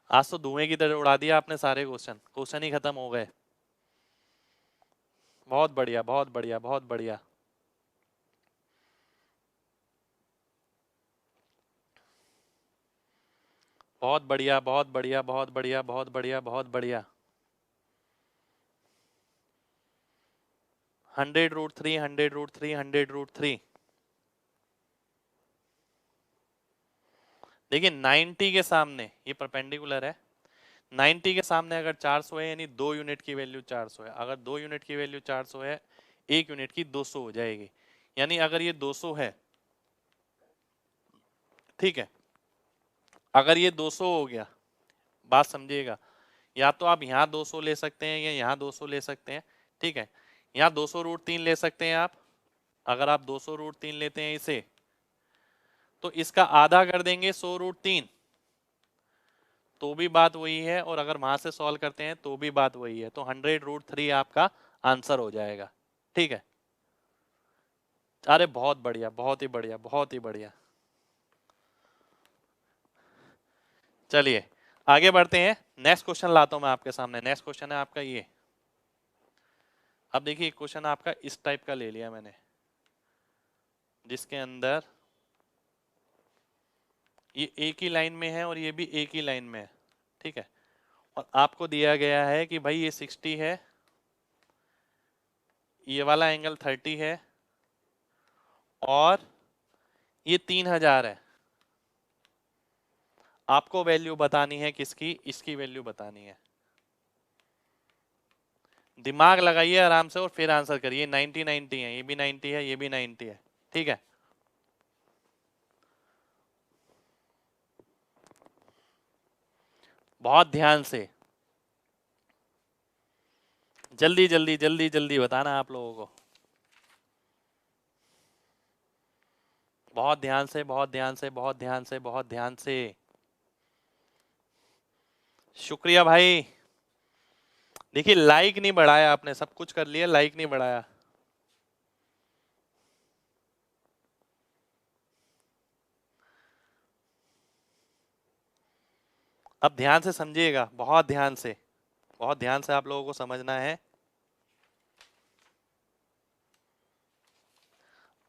Speaker 1: आज तो धुएं की तरह उड़ा दिया आपने सारे क्वेश्चन, क्वेश्चन ही खत्म हो गए। बहुत बढ़िया, बहुत बढ़िया, बहुत बढ़िया। बहुत बढ़िया, बहुत बढ़िया, बहुत बढ़िया, बहुत बढ़िया, बहुत बढ़िया। 100√3, 100√3, 100√3। देखिए 90 के सामने ये परपेंडिकुलर है, 90 के सामने अगर 400 है यानी 2 यूनिट की वैल्यू 400 है। अगर 2 यूनिट की वैल्यू 400 है, 1 यूनिट की 200 हो जाएगी। यानी अगर ये 200 है, ठीक है, अगर ये 200 हो गया, बात समझिएगा, या तो आप यहाँ 200 ले सकते हैं या यहाँ 200 ले सकते हैं। ठीक है, यहाँ 200√3 ले सकते हैं आप। अगर आप 200√3 लेते हैं इसे, तो इसका आधा कर देंगे 100√3, तो भी बात वही है। और अगर वहां से सॉल्व करते हैं तो भी बात वही है। तो 100√3 आपका आंसर हो जाएगा। ठीक है, अरे बहुत बढ़िया, बहुत ही बढ़िया, बहुत ही बढ़िया। चलिए आगे बढ़ते हैं। नेक्स्ट क्वेश्चन लाता हूं मैं आपके सामने। नेक्स्ट क्वेश्चन है आपका ये। अब देखिए क्वेश्चन आपका इस टाइप का ले लिया मैंने, जिसके अंदर ये एक ही लाइन में है और ये भी एक ही लाइन में है। ठीक है, और आपको दिया गया है कि भाई ये 60 है, ये वाला एंगल 30 है, और ये 3000 है। आपको वैल्यू बतानी है किसकी, इसकी वैल्यू बतानी है। दिमाग लगाइए आराम से और फिर आंसर करिए। 90 90 है, ये भी 90 है, ये भी 90 है। ठीक है, बहुत ध्यान से, जल्दी जल्दी जल्दी जल्दी बताना आप लोगों को। बहुत ध्यान से, बहुत ध्यान से, बहुत ध्यान से, बहुत ध्यान से। शुक्रिया भाई। देखिए लाइक नहीं बढ़ाया आपने, सब कुछ कर लिया, लाइक नहीं बढ़ाया। अब ध्यान से समझिएगा, बहुत ध्यान से, बहुत ध्यान से आप लोगों को समझना है।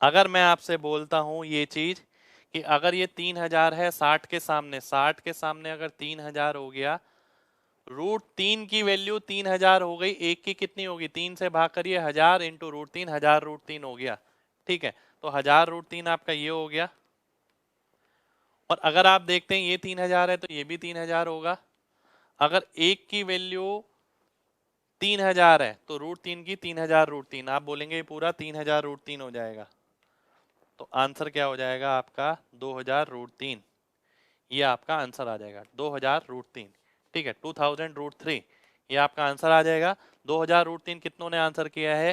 Speaker 1: अगर मैं आपसे बोलता हूं ये चीज कि अगर ये 3000 है 60 के सामने, 60 के सामने अगर 3000 हो गया, √3 की वैल्यू 3000 हो गई, एक की कितनी होगी, 3 से भाग करिए, 1000 इंटू √3, 1000√3 हो गया। ठीक है, तो 1000√3 आपका ये हो गया। और अगर आप देखते हैं ये 3000 है तो ये भी 3000 होगा। अगर एक की वैल्यू 3000 है तो √3 की 3000√3, आप बोलेंगे ये पूरा 3000√3 हो जाएगा। तो आंसर क्या हो जाएगा आपका 2000√3, ये आपका आंसर आ जाएगा 2000√3। ठीक है, 2000√3 ये आपका आंसर आ जाएगा। 2000√3 कितनों ने आंसर किया है?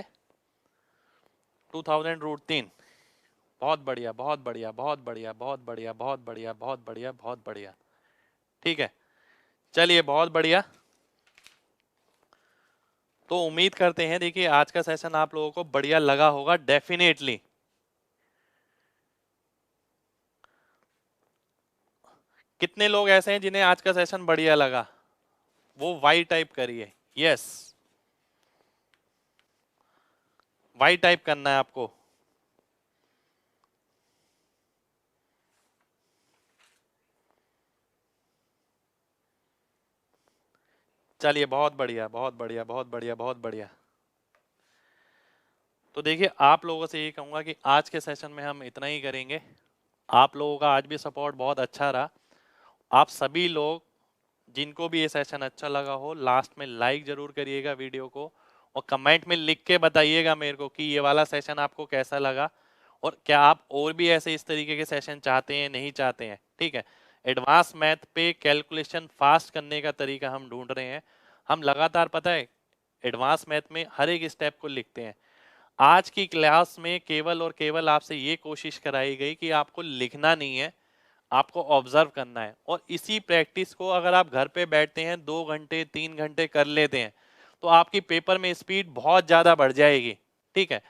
Speaker 1: 2000√3। बहुत बढ़िया, बहुत बढ़िया, बहुत बढ़िया, बहुत बढ़िया, बहुत बढ़िया, बहुत बढ़िया, बहुत बढ़िया। ठीक है, चलिए बहुत बढ़िया। तो उम्मीद करते हैं, देखिए आज का सेशन आप लोगों को बढ़िया लगा होगा डेफिनेटली। कितने लोग ऐसे हैं जिन्हें आज का सेशन बढ़िया लगा? वो वाई टाइप करिए। यस, वाई टाइप करना है आपको। चलिए बहुत बढ़िया, बहुत बढ़िया, बहुत बढ़िया, बहुत बढ़िया। तो देखिए आप लोगों से यही कहूंगा कि आज के सेशन में हम इतना ही करेंगे। आप लोगों का आज भी सपोर्ट बहुत अच्छा रहा। आप सभी लोग जिनको भी ये सेशन अच्छा लगा हो, लास्ट में लाइक जरूर करिएगा वीडियो को, और कमेंट में लिख के बताइएगा मेरे को कि ये वाला सेशन आपको कैसा लगा, और क्या आप और भी ऐसे इस तरीके के सेशन चाहते हैं, नहीं चाहते हैं। ठीक है, एडवांस मैथ पे कैलकुलेशन फास्ट करने का तरीका हम ढूंढ रहे हैं। हम लगातार, पता है, एडवांस मैथ में हर एक स्टेप को लिखते हैं। आज की क्लास में केवल और केवल आपसे ये कोशिश कराई गई कि आपको लिखना नहीं है, आपको ऑब्जर्व करना है। और इसी प्रैक्टिस को अगर आप घर पे बैठते हैं 2 घंटे 3 घंटे कर लेते हैं, तो आपकी पेपर में स्पीड बहुत ज्यादा बढ़ जाएगी। ठीक है,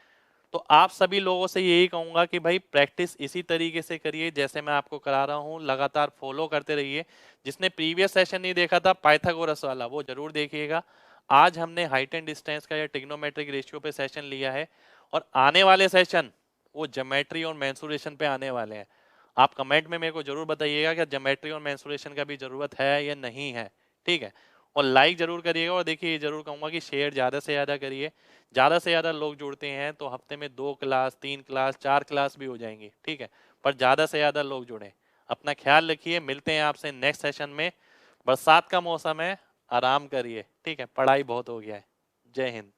Speaker 1: तो आप सभी लोगों से यही कहूंगा कि भाई प्रैक्टिस इसी तरीके से करिए जैसे मैं आपको करा रहा हूँ, लगातार फॉलो करते रहिए। जिसने प्रीवियस सेशन नहीं देखा था पाइथागोरस वाला, वो जरूर देखिएगा। आज हमने हाइट एंड डिस्टेंस का या ट्रिग्नोमेट्रिक रेशियो पे सेशन लिया है, और आने वाले सेशन वो ज्योमेट्री और मेंसुरेशन पे आने वाले हैं। आप कमेंट में मेरे को जरूर बताइएगा कि ज्योमेट्री और मेंसुरेशन का भी जरूरत है या नहीं है। ठीक है, और लाइक जरूर करिएगा, और देखिए ये जरूर कहूंगा कि शेयर ज्यादा से ज्यादा करिए। ज़्यादा से ज़्यादा लोग जुड़ते हैं तो हफ्ते में 2 क्लास 3 क्लास 4 क्लास भी हो जाएंगी। ठीक है, पर ज़्यादा से ज़्यादा लोग जुड़ें। अपना ख्याल रखिए, मिलते हैं आपसे नेक्स्ट सेशन में। बरसात का मौसम है, आराम करिए। ठीक है, पढ़ाई बहुत हो गया है। जय हिंद।